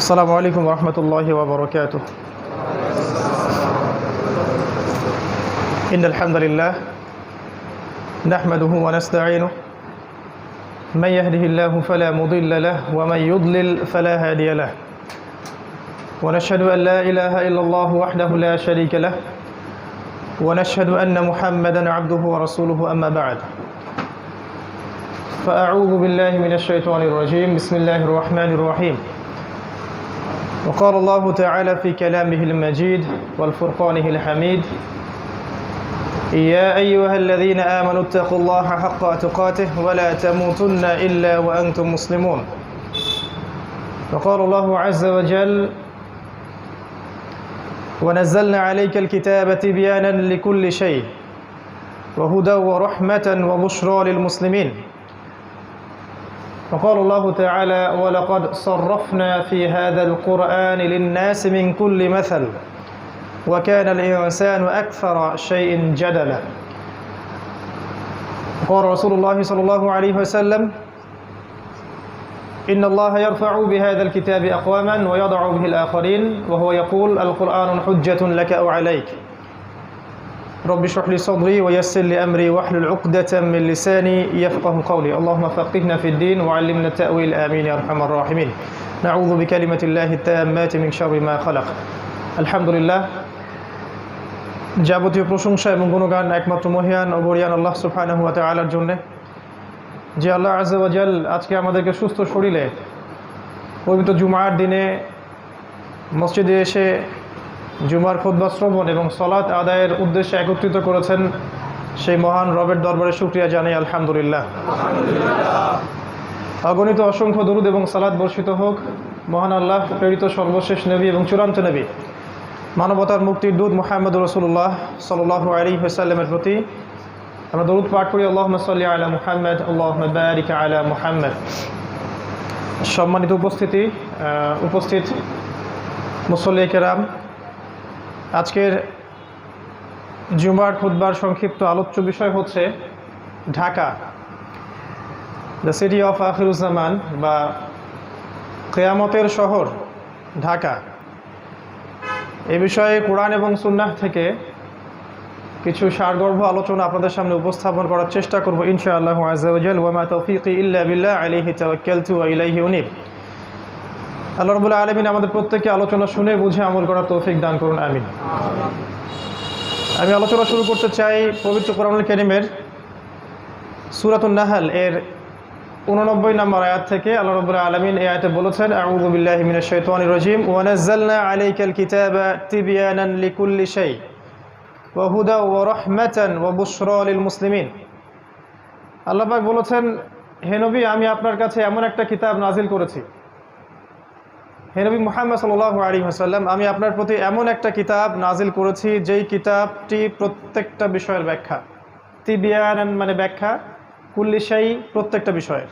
السلام عليكم ورحمة الله وبركاته. إن الحمد لله نحمده ونستعينه من يهده الله فلا مضل له ومن يضلل فلا هادي له ونشهد أن لا إله إلا الله وحده لا شريك له ونشهد أن محمدا عبده ورسوله أما بعد فأعوذ بالله من الشيطان الرجيم بسم الله الرحمن الرحيم. وقال الله تعالى في كلامه المجيد والفرقانه الحميد يا أيها الذين آمنوا اتقوا الله حق تقاته ولا تموتن إلا وأنتم مسلمون. وقال الله عز وجل ونزلنا عليك الكتاب تبيانا لكل شيء وهدى ورحمة وبشرى للمسلمين. وقال الله تعالى ولقد صرفنا في هذا القرآن للناس من كل مثل وكان الإنسان أكثر شيء جدلا. قال رسول الله صلى الله عليه وسلم إن الله يرفع بهذا الكتاب أقواما ويضع به الآخرين وهو يقول القرآن حجة لك أو عليك. رب اشرح لي صدري ويسر لي أمري واحلل عقدة من لساني يفقه قولي. اللهم فقهنا في الدين وعلمنا التأويل آمين يا أرحم الراحمين. نعوذ بكلمة الله التامات من شر ما خلق. الحمد لله. যাবতীয় প্রশংসা এবং গুণগান একমাত্র মহিয়ান ও বরিয়ান আল্লাহ সুবহানাহু ওয়া তাআলার জন্য, যে আল্লাহ আযজা ওয়া জাল আজকে আমাদেরকে সুস্থ শরীরে পবিত্র জুমার দিনে মসজিদে এসে জুমার খুতবা শ্রবণ এবং সালাত আদায়ের উদ্দেশ্যে একত্রিত করেছেন। সেই মহান রবের দরবারে শুকরিয়া জানাই আলহামদুলিল্লাহ। অগণিত অসংখ্য দরুদ এবং সালাত বর্ষিত হোক মহান আল্লাহ প্রেরিত সর্বশেষ নবী এবং চূড়ান্ত নবী মানবতার মুক্তির দূত মুহাম্মদুর রাসূলুল্লাহ সাল্লাল্লাহু আলাইহি ওয়াসাল্লামের প্রতি। আমরা দরুদ পাঠ করি আল্লাহুম্মা সাল্লি আলা মুহাম্মদ আল্লাহুম্মা বারিক আলা মুহাম্মদ। সম্মানিত উপস্থিত মুসল্লি কেরাম, আজকের জুমার খুতবার সংক্ষিপ্ত আলোচ্য বিষয় হচ্ছে Dhaka, the city of Akhiruzzaman বা কিয়ামতের শহর ঢাকা। এই বিষয়ে কোরআন এবং সুন্নাহ থেকে কিছু সারগর্ভ আলোচনা আপনাদের সামনে উপস্থাপন করার চেষ্টা করব ইনশাআল্লাহু আযজা ওয়া জাল। ওয়া মা তাওফীকি ইল্লা বিল্লাহ আলাইহি তাওয়াক্কালতু ওয়া ইলাইহি উনীব। আল্লাহ রাব্বুল আলামিন আমাদের প্রত্যেককে আলোচনা শুনে বুঝে আমল করার তৌফিক দান করুন, আমিন। আমি আলোচনা শুরু করতে চাই পবিত্র কোরআনুল কারীমের সূরাতুন নাহল এর 89 নম্বর আয়াত থেকে। আল্লাহ রাব্বুল আলামিন এই আয়াতে বলেছেন আউযু বিল্লাহি মিনাশ শাইতানির রাজীম ওয়া নাযালনা আলাইকাল কিতাবা তিবয়ানান লিকুল্লি শাই ওয়া হুদা ওয়া রাহমাতান ওয়া বুশরা লিল মুসলিমিন। আল্লাহ পাক বলেছেন, হে নবী, আমি আপনার কাছে এমন একটা কিতাব নাজিল করেছি। হে নবী মুহাম্মদ সাল্লাল্লাহু আলাইহি ওয়াসাল্লাম, আমি আপনার প্রতি এমন একটা কিতাব নাজিল করেছি যেই কিতাবটি প্রত্যেকটা বিষয়ের ব্যাখ্যা। তিবয়ানান মানে ব্যাখ্যা, কুল্লি শাই প্রত্যেকটা বিষয়ের,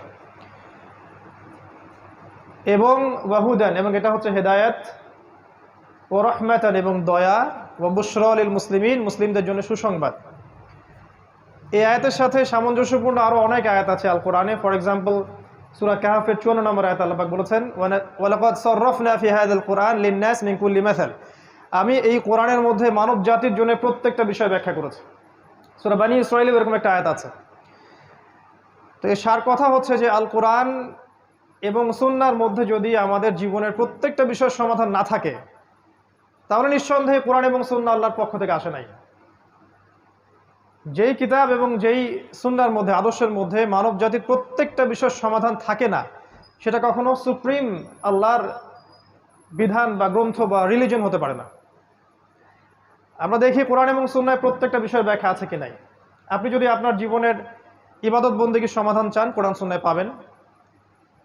এবং ওয়াহুদান এবং এটা হচ্ছে হেদায়েত, ও রাহমাতান এবং দয়া, ওয়া বুশরা লিল মুসলিমিন মুসলিমদের জন্য সুসংবাদ। এই আয়াতের সাথে সামঞ্জস্যপূর্ণ আরও অনেক আয়াত আছে আল কোরআনে। ফর এক্সাম্পল সূরা কাহফের 54 নম্বর আয়াতে আল্লাহ পাক বলেছেন ওয়ালাকাদ সাররাফনা ফি হাযাল কুরআন লিন-নাস মিন কুল্লি মাসাল। আমি এই কোরআনের মধ্যে মানব জাতির জন্য প্রত্যেকটা বিষয় ব্যাখ্যা করেছি। সূরা বানী ইসরাঈলে এরকম একটা আয়াত আছে। তো এর সার কথা হচ্ছে যে আল কোরআন এবং সুন্নাহর মধ্যে যদি আমাদের জীবনের প্রত্যেকটা বিষয়ের সমাধান না থাকে, তাহলে নিঃসন্দেহে কোরআন এবং সুন্নাহ আল্লাহর পক্ষ থেকে আসে নাই। যেই কিতাব এবং যেই সুন্নাহর মধ্যে, আদর্শের মধ্যে মানব জাতির প্রত্যেকটা বিষয়ের সমাধান থাকে না, সেটা কখনো সুপ্রিম আল্লাহর বিধান বা গ্রন্থ বা রিলিজন হতে পারে না। আমরা দেখি কোরআন এবং সুন্নাহয় প্রত্যেকটা বিষয়ের ব্যাখ্যা আছে কি নাই। আপনি যদি আপনার জীবনের ইবাদত বন্দেগীর সমাধান চান, কোরআন সুন্নাহয় পাবেন।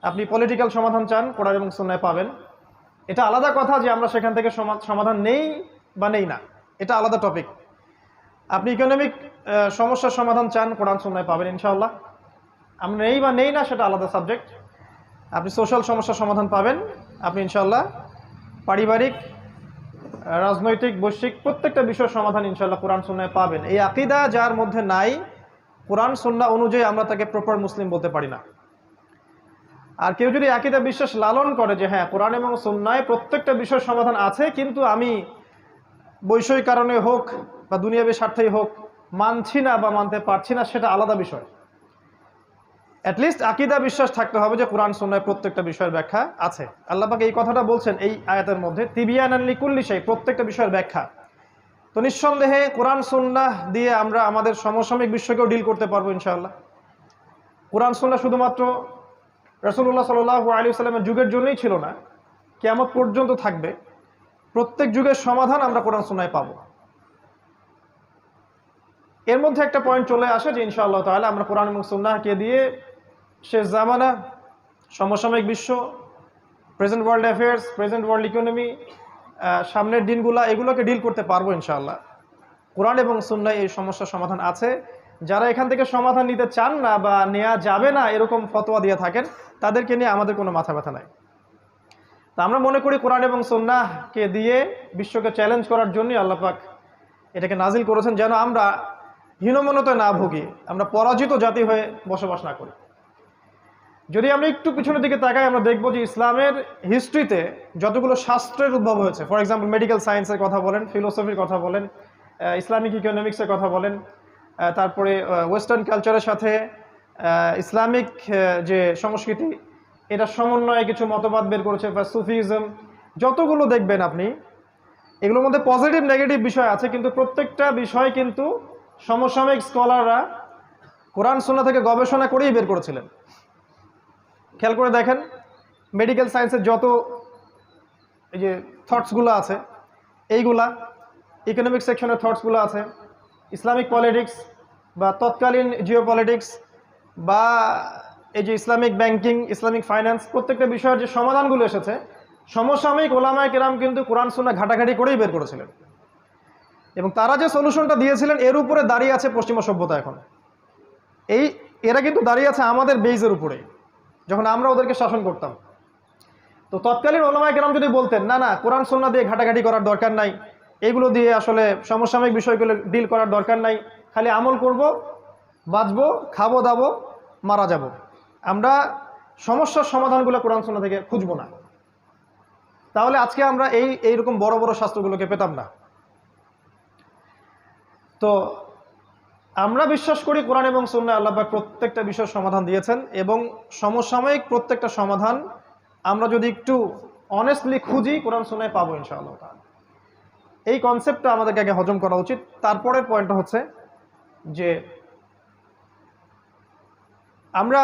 আপনি পলিটিক্যাল সমাধান চান, কোরআন এবং সুন্নাহয় পাবেন। এটা আলাদা কথা যে আমরা সেখান থেকে সমাধান নেই বা নেই না, এটা আলাদা টপিক। আপনি ইকোনমিক সমস্যার সমাধান চান, কোরআন সুন্নাহয় পাবেন ইনশাআল্লাহ। আমরা নেই বা নেই না সেটা আলাদা সাবজেক্ট। আপনি সোশ্যাল সমস্যার সমাধান পাবেন আপনি ইনশাআল্লাহ। পারিবারিক, রাজনৈতিক, বৈশ্বিক প্রত্যেকটা বিষয়ের সমাধান ইনশাআল্লাহ কোরআন সুন্নাহয় পাবেন। এই আকীদা যার মধ্যে নাই, কোরআন সুন্নাহ অনুযায়ী আমরা তাকে প্রপার মুসলিম বলতে পারি না। আর কেউ যদি আকীদা বিশ্বাস লালন করে যে হ্যাঁ কোরআন এবং সুন্নায় প্রত্যেকটা বিষয়ের সমাধান আছে, কিন্তু আমি বৈষয়িক কারণে হোক বা দুনিয়াবী স্বার্থেই হোক মানছি না বা মানতে পারছি না, সেটা আলাদা বিষয়। অ্যাটলিস্ট আকীদা বিশ্বাস থাকতে হবে যে কোরআন সুন্নায় প্রত্যেকটা বিষয়ের ব্যাখ্যা আছে। আল্লাহ পাক এই কথাটা বলছেন এই আয়াতের মধ্যে, তিবিয়ানান লিকুল্লি শাই, প্রত্যেকটা বিষয়ের ব্যাখ্যা। তো নিঃসন্দেহে কোরআন সুন্নাহ দিয়ে আমরা আমাদের সমসাময়িক বিশ্বকেও ডিল করতে পারবো ইনশাআল্লাহ। কোরআন সুন্নাহ শুধুমাত্র রাসূলুল্লাহ সাল্লাল্লাহু আলাইহি ওয়াসাল্লামের যুগের জন্যই ছিল না, কিয়ামত পর্যন্ত থাকবে। প্রত্যেক যুগের সমাধান আমরা কোরআন সুন্নায় পাবো। এর মধ্যে একটা পয়েন্ট চলে আসে যে ইনশাআল্লাহ তাআলা আমরা কোরআন এবং সুন্নাহকে দিয়ে শেষ জামানা, সমসাময়িক বিশ্ব, present world affairs, present world economy, সামনের দিনগুলা, এগুলোকে ডিল করতে পারবো ইনশাআল্লাহ। কোরআন এবং সুন্নায় এই সমস্যার সমাধান আছে। যারা এখান থেকে সমাধান নিতে চান না বা নেওয়া যাবে না এরকম ফতোয়া দিয়ে থাকেন, তাদেরকে নিয়ে আমাদের কোনো মাথা ব্যথা নাই। তা আমরা মনে করি কোরআন এবং সুন্নাহকে দিয়ে বিশ্বকে চ্যালেঞ্জ করার জন্যই আল্লাহ পাক এটাকে নাজিল করেছেন, যেন আমরা হীনমন্যতায় না ভুগি, আমরা পরাজিত জাতি হয়ে বসবাস না করি। যদি আমরা একটু পিছনের দিকে তাকাই, আমরা দেখব যে ইসলামের হিস্ট্রিতে যতগুলো শাস্ত্রের উদ্ভব হয়েছে, ফর এক্সাম্পল মেডিকেল সায়েন্সের কথা বলেন, ফিলোসফির কথা বলেন, ইসলামিক ইকোনমিক্সের কথা বলেন, তারপরে ওয়েস্টার্ন কালচারের সাথে ইসলামিক যে সংস্কৃতি, এটা সমন্বয়ে কিছু মতবাদ বের করেছে, বা সুফিজম, যতগুলো দেখবেন আপনি, এগুলোর মধ্যে পজিটিভ নেগেটিভ বিষয় আছে, কিন্তু প্রত্যেকটা বিষয় কিন্তু সমসাময়িক স্কলাররা কোরআন সুন্নাহ থেকে গবেষণা করেই বের করেছিলেন। খেয়াল করে দেখেন, মেডিকেল সায়েন্সের যত এই যে থটসগুলো আছে, এইগুলা ইকোনমিক সেকশনের থটসগুলো আছে, ইসলামিক পলিটিক্স বা তৎকালীন জিও পলিটিক্স বা এই যে ইসলামিক ব্যাংকিং, ইসলামিক ফাইন্যান্স, প্রত্যেকটা বিষয়ের যে সমাধানগুলো এসেছে, সমসাময়িক ওলামায়ে কেরাম কিন্তু কোরআন সুন্নাহ ঘাটাঘাটি করেই বের করেছিলেন। এবং তারা যে সলিউশনটা দিয়েছিলেন, এর উপরে দাঁড়িয়ে আছে পশ্চিমা সভ্যতা। এখন এরা কিন্তু দাঁড়িয়ে আছে আমাদের বেইজের উপরে, যখন আমরা ওদেরকে শাসন করতাম। তো তৎকালীন ওলামায়ে কেরাম যদি বলতেন না না কোরআন সুন্নাহ দিয়ে ঘাটাঘাটি করার দরকার নাই, এইগুলো দিয়ে আসলে সমসাময়িক বিষয়গুলো ডিল করার দরকার নাই, খালি আমল করব, বাঁচবো, খাবো দাবো, মারা যাব, আমরা সমস্যার সমাধানগুলো কোরআন সুন্নাহ থেকে খুঁজবো না, তাহলে আজকে আমরা এইরকম বড় বড় শাস্ত্রগুলোকে পেতাম না। তো আমরা বিশ্বাস করি কোরআন এবং সুন্নাহ আল্লাহ পাক প্রত্যেকটা বিষয়ের সমাধান দিয়েছেন, এবং সমসাময়িক প্রত্যেকটা সমাধান আমরা যদি একটু অনেস্টলি খুঁজি কোরআন সুন্নাহে পাবো ইনশাআল্লাহ। এই কনসেপ্টটা আমাদেরকে আগে হজম করা উচিত। তারপরের পয়েন্টটা হচ্ছে যে আমরা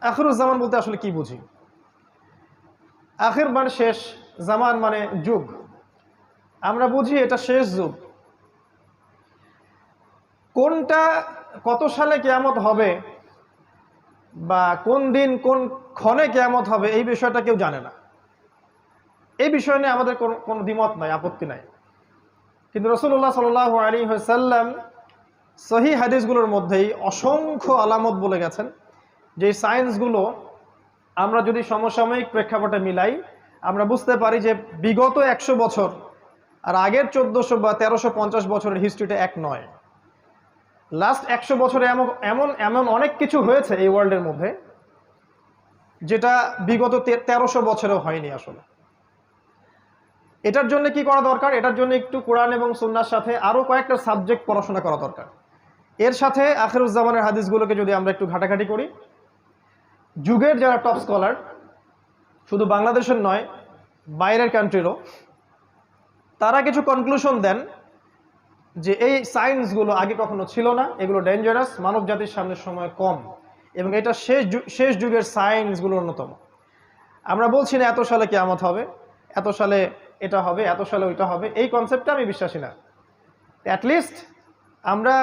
আখিরুজ জামান বলতে আসলে কি বুঝি। আখির মানে শেষ, জামান মানে যুগ। আমরা বুঝি এটা শেষ যুগ। কোনটা কত সালে কিয়ামত হবে বা কোন দিন কোন ক্ষণে কিয়ামত হবে, এই বিষয়টা কেউ জানে না। এই বিষয় নিয়ে আমাদের কোনো দ্বিমত নাই, আপত্তি নাই। কিন্তু রাসূলুল্লাহ সাল্লাল্লাহু আলাইহি ওয়াসাল্লাম সহিহ হাদিসগুলোর মধ্যেই অসংখ্য আলামত বলে গেছেন, যে সায়েন্সগুলো আমরা যদি সমসাময়িক প্রেক্ষাপটে মিলাই, আমরা বুঝতে পারি যে বিগত 100 বছর আর আগের 1400 বা 1350 বছরের হিস্ট্রিটা এক নয়। লাস্ট 100 বছরে এমন এমন অনেক কিছু হয়েছে এই ওয়ার্ল্ডের মধ্যে, যেটা বিগত 1300 বছরেও হয়নি আসলে। এটার জন্য কি করা দরকার? এটার জন্য একটু কোরআন এবং সুন্নাহর সাথে আরও কয়েকটা সাবজেক্ট পড়াশোনা করা দরকার। এর সাথে আখিরুজ্জামানের হাদিসগুলোকে যদি আমরা একটু ঘাটাঘাটি করি, যুগের যারা টপ স্কলার, শুধু বাংলাদেশের নয় বাইরের কান্ট্রিরও, তারা কিছু কনক্লুশন দেন যে এই সায়েন্সগুলো আগে কখনো ছিল না, এগুলো ডেঞ্জারাস, মানব জাতির সামনে সময় কম, এবং এটা শেষ যুগের সায়েন্সগুলোর অন্যতম। আমরা বলছি না এত সালে কিয়ামত হবে, এত সালে এটা হবে, এত সালে ওইটা হবে, এই কনসেপ্টটা আমি বিশ্বাসী না। অ্যাটলিস্ট আমরা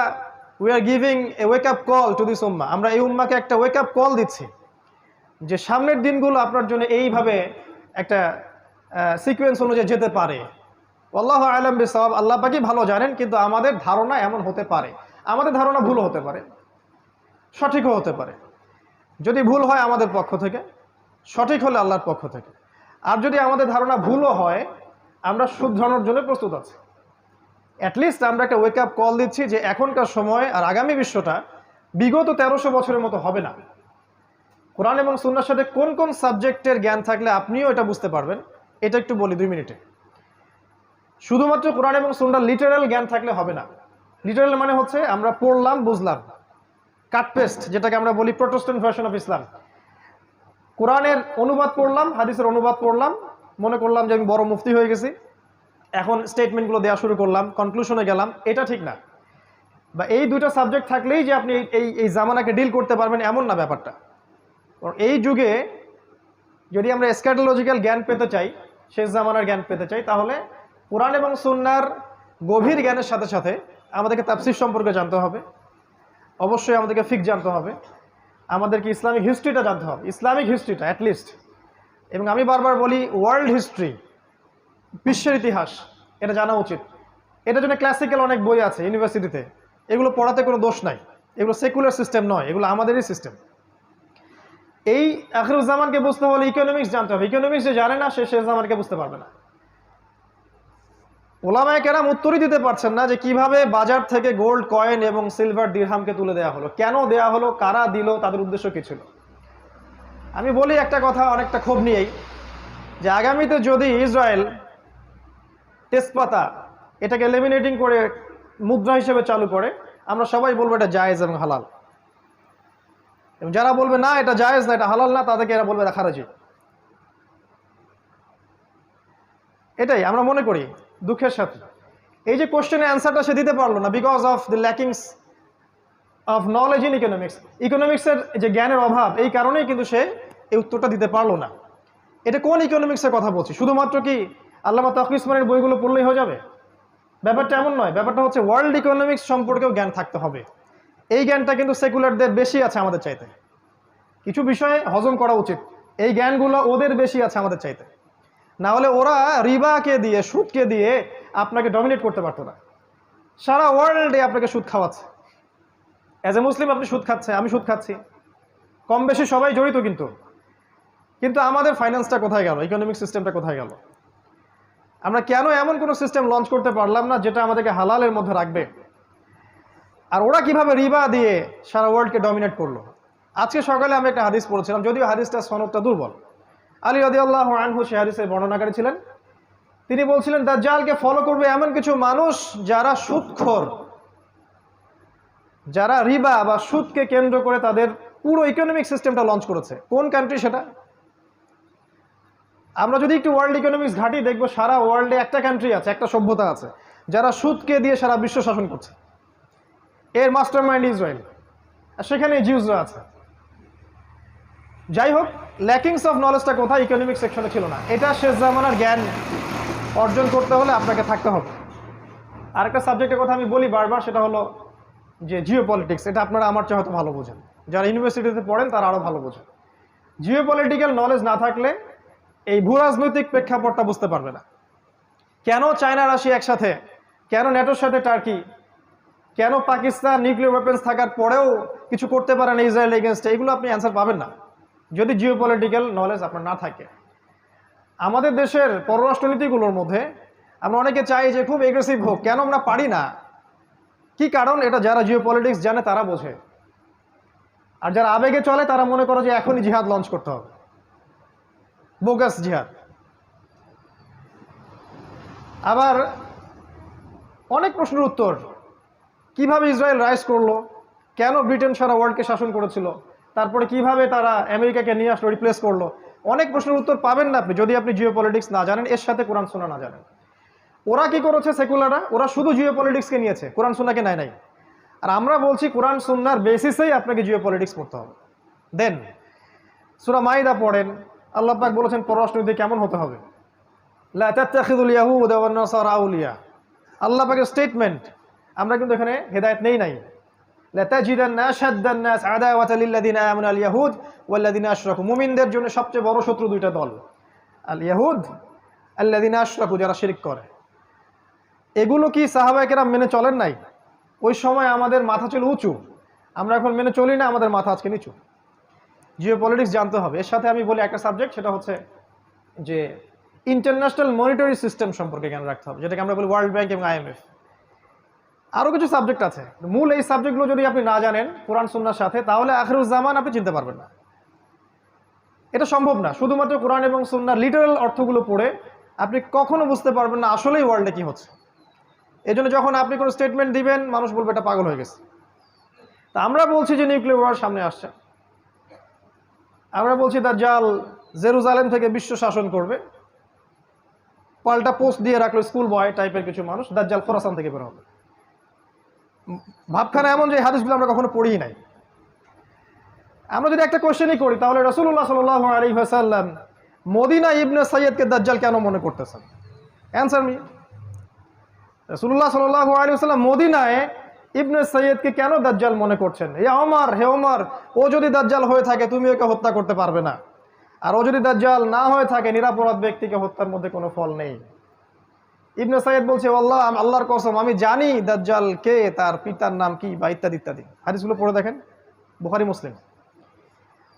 we are giving a wake up call to this উম্মাহ। আমরা এই উম্মাকে একটা ওয়েক আপ কল দিচ্ছি যে সামনের দিনগুলো আপনার জন্য এইভাবে একটা সিকোয়েন্স অনুযায়ী যেতে পারে। আল্লাহু আ'লাম বিসওয়াব, আল্লাহ পাকই ভালো জানেন, কিন্তু আমাদের ধারণা এমন হতে পারে, আমাদের ধারণা ভুল হতে পারে, সঠিকও হতে পারে। যদি ভুল হয় আমাদের পক্ষ থেকে, সঠিক হলে আল্লাহর পক্ষ থেকে। আর যদি আমাদের ধারণা ভুলও হয়, আমরা শুধরানোর জন্য প্রস্তুত আছি। অ্যাটলিস্ট আমরা একটা ওয়েক আপ কল দিচ্ছি যে এখনকার সময় আর আগামী বিশ্বটা বিগত 1300 বছরের মতো হবে না। কোরআন এবং সুন্নাহর সাথে কোন কোন সাবজেক্টের জ্ঞান থাকলে আপনিও এটা বুঝতে পারবেন, এটা একটু বলি 2 মিনিটে। শুধুমাত্র কোরআন এবং সুন্নাহর লিটারাল জ্ঞান থাকলে হবে না। লিটারাল মানে হচ্ছে আমরা পড়লাম বুঝলাম, কাট পেস্ট যেটাকে আমরা বলি প্রোটেস্ট্যান্ট ভার্সন অফ ইসলাম। কোরআনের অনুবাদ পড়লাম, হাদিসের অনুবাদ পড়লাম, মনে করলাম যে আমি বড় মুফতি হয়ে গেছি, এখন স্টেটমেন্টগুলো দেওয়া শুরু করলাম, কনক্লুশনে গেলাম, এটা ঠিক না। বা এই দুটো সাবজেক্ট থাকলেই যে আপনি এই জামানাকে ডিল করতে পারবেন এমন না ব্যাপারটা। এই যুগে যদি আমরা এসক্যাটোলজিক্যাল জ্ঞান পেতে চাই, শেষ জামানার জ্ঞান পেতে চাই, তাহলে কোরআন এবং সুন্নাহর গভীর জ্ঞানের সাথে সাথে আমাদেরকে তাফসীর সম্পর্কে জানতে হবে, অবশ্যই আমাদেরকে ফিকহ জানতে হবে, আমাদেরকে ইসলামিক হিস্ট্রিটা জানতে হবে, ইসলামিক হিস্ট্রিটা অ্যাটলিস্ট। এবং আমি বারবার বলি ওয়ার্ল্ড হিস্ট্রি, বিশ্বের ইতিহাস, এটা জানা উচিত। এটার জন্য ক্লাসিক্যাল অনেক বই আছে ইউনিভার্সিটিতে, এগুলো পড়াতে কোনো দোষ নাই, এগুলো সেকুলার সিস্টেম নয়, এগুলো আমাদেরই সিস্টেম। এই আখিরুজ্জামানকে বুঝতে হলে ইকোনমিক্স জানতে হবে। ইকোনমিক্স যে জানে না সে শেষ জামানকে বুঝতে পারবে না। ওলামায়ে কেরাম উত্তরই দিতে পারছেন না যে কিভাবে বাজার থেকে গোল্ড কয়েন এবং সিলভার দিরহামকে তুলে দেওয়া হলো, কেন দেওয়া হলো, কারা দিল, তাদের উদ্দেশ্য কী ছিল। আমি বলি একটা কথা অনেকটা ক্ষোভ নিয়েই, যে আগামীতে যদি ইসরায়েল তেজপাতা এটাকে লেমিনেটিং করে মুদ্রা হিসেবে চালু করে, আমরা সবাই বলবো এটা জায়েজ এবং হালাল। এবং যারা বলবে না এটা জায়েজ না, এটা হালাল না, তাদেরকে এরা বলবে এটা খারাজি। এটাই আমরা মনে করি দুঃখের সাথে। এই যে কোশ্চেনের অ্যান্সারটা সে দিতে পারলো না because of the lackings of knowledge in economics. ইকোনমিক্সের যে জ্ঞানের অভাব, এই কারণেই কিন্তু সে এই উত্তরটা দিতে পারলো না। এটা কোন ইকোনমিক্সের কথা বলছি? শুধুমাত্র কি আল্লামা তাকি উসমানীর বইগুলো পড়লেই হয়ে যাবে? ব্যাপারটা এমন নয়। ব্যাপারটা হচ্ছে ওয়ার্ল্ড ইকোনমিক্স সম্পর্কেও জ্ঞান থাকতে হবে। এই জ্ঞানটা কিন্তু সেকুলারদের বেশি আছে আমাদের চাইতে। কিছু বিষয়ে হজম করা উচিত, এই জ্ঞানগুলো ওদের বেশি আছে আমাদের চাইতে। না হলে ওরা রিবাকে দিয়ে, সুদকে দিয়ে আপনাকে ডমিনেট করতে পারতো না। সারা ওয়ার্ল্ডে আপনাকে সুদ খাওয়াচ্ছে। অ্যাজ এ মুসলিম আপনি সুদ খাচ্ছে, আমি সুদ খাচ্ছি, কম বেশি সবাই জড়িত। কিন্তু আমাদের ফাইন্যান্সটা কোথায় গেল? ইকোনমিক সিস্টেমটা কোথায় গেল? আমরা কেন এমন কোনো সিস্টেম লঞ্চ করতে পারলাম না যেটা আমাদেরকে হালালের মধ্যে রাখবে? আর ওরা কিভাবে রিবা দিয়ে সারা ওয়ার্ল্ডকে ডমিনেট করলো? আজকে সকালে আমি একটা হাদিস পড়েছিলাম, যদিও হাদিসটা সনদটা দুর্বল। আলী রাদিয়াল্লাহু আনহু সে হাদিসের বর্ণনাকারী ছিলেন। তিনি বলছিলেন দাজ্জালকে ফলো করবে এমন কিছু মানুষ যারা সুদখোর, যারা রিবা বা সুদকে কেন্দ্র করে তাদের পুরো ইকোনমিক সিস্টেমটা লঞ্চ করেছে। কোন কান্ট্রি সেটা? আমরা যদি একটু ওয়ার্ল্ড ইকোনমিক্স ঘাঁটি, দেখবো সারা ওয়ার্ল্ডে একটা কান্ট্রি আছে, একটা সভ্যতা আছে যারা সুদকে দিয়ে সারা বিশ্ব শাসন করছে। এর মাস্টার মাইন্ড ইসরায়েল, আর সেখানে জিউসরা আছে। যাই হোক, ল্যাকিংস অফ নলেজটা কোথায়? ইকোনমিক সেকশনে ছিল না। এটা শেষ জামানার জ্ঞান অর্জন করতে হলে আপনাকে থাকতে হবে। আরেকটা সাবজেক্টের কথা আমি বলি বারবার, সেটা হলো যে জিও পলিটিক্স। এটা আপনারা আমার চেয়ে হয়তো ভালো বোঝেন, যারা ইউনিভার্সিটিতে পড়েন তারা আরও ভালো বোঝেন। জিও পলিটিক্যাল নলেজ না থাকলে এই ভূ রাজনৈতিক প্রেক্ষাপটটা বুঝতে পারবে না। কেন চায়না রাশিয়া একসাথে, কেন ন্যাটোর সাথে টার্কি, কেন পাকিস্তান নিউক্লিয়ার ওয়েপন্স থাকার পরেও কিছু করতে পারে না ইসরায়েল এগেনস্টে, এগুলো আপনি অ্যান্সার পাবেন না যদি জিও পলিটিক্যাল নলেজ আপনার না থাকে। আমাদের দেশের পররাষ্ট্রনীতিগুলোর মধ্যে আমরা অনেকে চাই যে খুব এগ্রেসিভ হোক, কেন আমরা পারি না? কি কারণ? এটা যারা জিও পলিটিক্স জানে তারা বোঝে। আর যারা আবেগে চলে তারা মনে করে যে এখনই জিহাদ লঞ্চ করতে হবে, বোগাস জিহাদ। আবার অনেক প্রশ্নের উত্তর, কিভাবে ইসরায়েল রাইজ করলো, কেন ব্রিটেন সারা ওয়ার্ল্ডকে শাসন করেছিল, তারপরে কিভাবে তারা আমেরিকাকে নিয়ে আসলো, রিপ্লেস করলো, অনেক প্রশ্নের উত্তর পাবেন না আপনি যদি আপনি জিও পলিটিক্স না জানেন, এর সাথে কোরআন সুন্নাহ না জানেন। ওরা কি করেছে সেকুলাররা? ওরা শুধু জিও পলিটিক্সকে নিয়েছে, কোরআন সুন্নাহকে নেয় নাই। আর আমরা বলছি কোরআন সুন্নাহর বেসিসেই আপনাকে জিও পলিটিক্স পড়তে হবে। দেন সূরা মাইদা পড়েন, আল্লাহ পাক বলেছেন পররাষ্ট্রনীতি কেমন হতে হবে। লা তাত্তাখিযুল ইয়াহুদা ওয়ান নাসারা আউলিয়া, আল্লাহ পাকের স্টেটমেন্ট। আমরা কিন্তু এখানে হেদায়েত নেই নাই। লা তাজিদান্না আশাদ্দান নাস আদাওয়াতাল লিল্লাযিনা আমানু আল ইয়াহুদ ওয়াল্লাযিনা আশরাকু, মুমিনদের জন্য সবচেয়ে বড় শত্রু দুইটা দল, আল ইয়াহুদ আল্লাযিনা আশরাকু, যারা শিরক করে। এগুলো কি সাহাবায়ে কেরাম মেনে চলেন নাই? ওই সময় আমাদের মাথা ছিল উঁচু, আমরা এখন মেনে চলি না, আমাদের মাথা আজকে নিচু। জিও পলিটিক্স জানতে হবে। এর সাথে আমি বলি একটা সাবজেক্ট, সেটা হচ্ছে যে ইন্টারন্যাশনাল মনিটারি সিস্টেম সম্পর্কে জ্ঞান রাখতে হবে, যেটাকে আমরা বলি ওয়ার্ল্ড ব্যাংক এবং IMF। আরও কিছু সাবজেক্ট আছে, মূল এই সাবজেক্টগুলো যদি আপনি না জানেন কোরআন সুন্নাহর সাথে, তাহলে আখিরুজ্জামান আপনি চিনতে পারবেন না। এটা সম্ভব না। শুধুমাত্র কোরআন এবং সুন্নাহর লিটারাল অর্থগুলো পড়ে আপনি কখনো বুঝতে পারবেন না আসলেই ওয়ার্ল্ডে কি হচ্ছে। এই জন্য যখন আপনি কোনো স্টেটমেন্ট দিবেন মানুষ বলবে এটা পাগল হয়ে গেছে। তা আমরা বলছি যে নিউক্লিয়ার ওয়ার সামনে আসছে, আমরা বলছি দাজ্জাল জেরুজালেম থেকে বিশ্ব শাসন করবে, পাল্টা পোস্ট দিয়ে রাখলো স্কুল বয় টাইপের কিছু মানুষ, দাজ্জাল খোরাসান থেকে বের হবে। ভাবখানা এমন যে হাদিসগুলো আমরা কখনো পড়িই নাই। আমরা যদি একটা কোয়েশ্চেনই করি তাহলে রাসূলুল্লাহ সাল্লাল্লাহু আলাইহি ওয়াসাল্লাম মদিনা ইবনে সাইয়্যিদকে দাজ্জাল কেন মনে করতেছেন? Answer me. রাসূলুল্লাহ সাল্লাল্লাহু আলাইহি ওয়াসাল্লাম মদিনায় ইবনে সাইয়্যিদকে কেন দাজ্জাল মনে করছেন? হে ওমর, ও যদি দাজ্জাল হয়ে থাকে তুমি ওকে হত্যা করতে পারবে না, আর ও যদি দাজ্জাল না হয়ে থাকে নিরাপরাধ ব্যক্তিকে হত্যার মধ্যে কোনো ফল নেই। ইবনে সাইয়্যিদ বলছে আল্লাহর কসম আমি জানি দাজ্জাল কে, তার পিতার নাম কি, বা ইত্যাদি ইত্যাদি। হাদিসগুলো পড়ে দেখেন, বুখারী মুসলিম।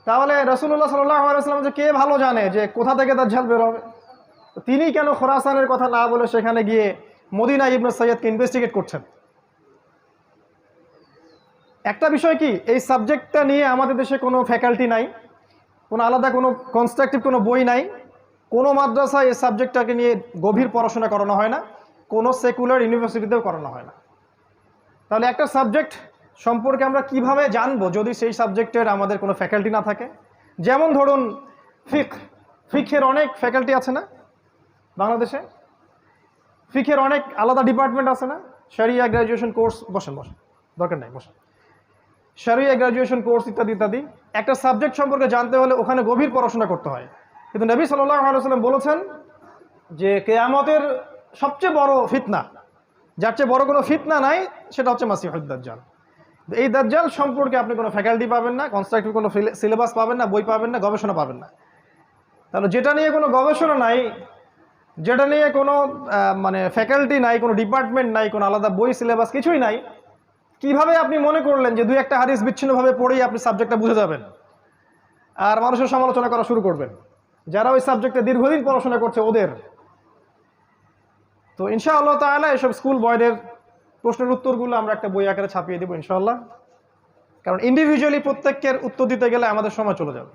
তাহলে রাসূলুল্লাহ সাল্লাল্লাহু আলাইহি ওয়াসাল্লাম যে কে ভালো জানে যে কোথা থেকে দাজ্জাল বের হবে, তিনি কেন খোরাসানের কথা না বলে সেখানে গিয়ে মদিনা ইবনে সাইয়্যিদকে ইনভেস্টিগেট করছেন? একটা বিষয় কি, এই সাবজেক্টটা নিয়ে আমাদের দেশে কোনো ফ্যাকাল্টি নাই, কোনো আলাদা কোনো কনস্ট্রাকটিভ কোনো বই নাই, কোনো মাদ্রাসায় এই সাবজেক্টটাকে নিয়ে গভীর পড়াশোনা করানো হয় না, কোনো সেকুলার ইউনিভার্সিটিতেও করানো হয় না। তাহলে একটা সাবজেক্ট সম্পর্কে আমরা কিভাবে জানবো যদি সেই সাবজেক্টের আমাদের কোনো ফ্যাকাল্টি না থাকে? যেমন ধরুন ফিকের অনেক ফ্যাকাল্টি আছে না বাংলাদেশে, ফিকের অনেক আলাদা ডিপার্টমেন্ট আছে না, শরিয়া গ্র্যাজুয়েশন কোর্স, বসেন দরকার নাই, বসেন, শরিয়া গ্র্যাজুয়েশন কোর্স ইত্যাদি ইত্যাদি। একটা সাবজেক্ট সম্পর্কে জানতে হলে ওখানে গভীর পড়াশোনা করতে হয়। কিন্তু নবী সাল্লাল্লাহু আলাইহি ওয়াসাল্লাম বলেছেন যে কিয়ামতের সবচেয়ে বড় ফিতনা, যার চেয়ে বড় কোনো ফিতনা নাই, সেটা হচ্ছে মাসিহুদ দাজ্জাল। এই দাজ্জাল সম্পর্কে আপনি কোনো ফ্যাকাল্টি পাবেন না, কনস্ট্রাকটিভ কোনো সিলেবাস পাবেন না, বই পাবেন না, গবেষণা পাবেন না। তাহলে যেটা নিয়ে কোনো গবেষণা নাই, যেটা নিয়ে কোনো মানে ফ্যাকাল্টি নাই, কোনো ডিপার্টমেন্ট নাই, কোনো আলাদা বই সিলেবাস কিছুই নাই, কিভাবে আপনি মনে করলেন যে দুই একটা হাদিস বিচ্ছিন্নভাবে পড়েই আপনি সাবজেক্টটা বুঝে যাবেন আর মানুষের সমালোচনা করা শুরু করবেন? যারা ওই সাবজেক্টে দীর্ঘদিন পড়াশোনা করছে ওদের। তো ইনশাআল্লাহ তাআলা এসব স্কুল বয়দের প্রশ্নের উত্তরগুলো আমরা একটা বই আকারে ছাপিয়ে দেবো ইনশাআল্লাহ, কারণ ইন্ডিভিজুয়ালি প্রত্যেকের উত্তর দিতে গেলে আমাদের সময় চলে যাবে,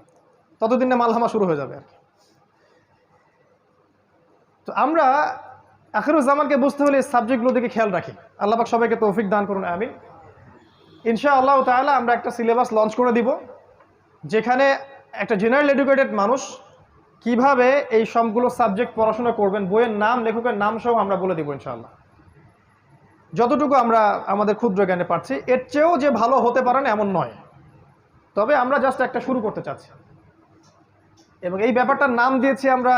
ততদিন না মালহামা শুরু হয়ে যাবে আর কি। তো আমরা আখিরুজ্জামানকে বুঝতে হলে এই সাবজেক্টগুলো দিকে খেয়াল রাখি। আল্লাহ পাক সবাইকে তৌফিক দান করুন, আমিন। ইনশাআল্লাহ তাআলা আমরা একটা সিলেবাস লঞ্চ করে দিব যেখানে একটা জেনারেল এডুকেটেড মানুষ কিভাবে এই সবগুলো সাবজেক্ট পড়াশোনা করবেন, বইয়ের নাম, লেখকের নাম সহ আমরা বলে দিব ইনশাআল্লাহ, যতটুকু আমরা আমাদের ক্ষুদ্র জ্ঞানে পারছি। এর চেয়েও যে ভালো হতে পারে না এমন নয়, তবে আমরা জাস্ট একটা শুরু করতে চাচ্ছি, এবং এই ব্যাপারটার নাম দিয়েছি আমরা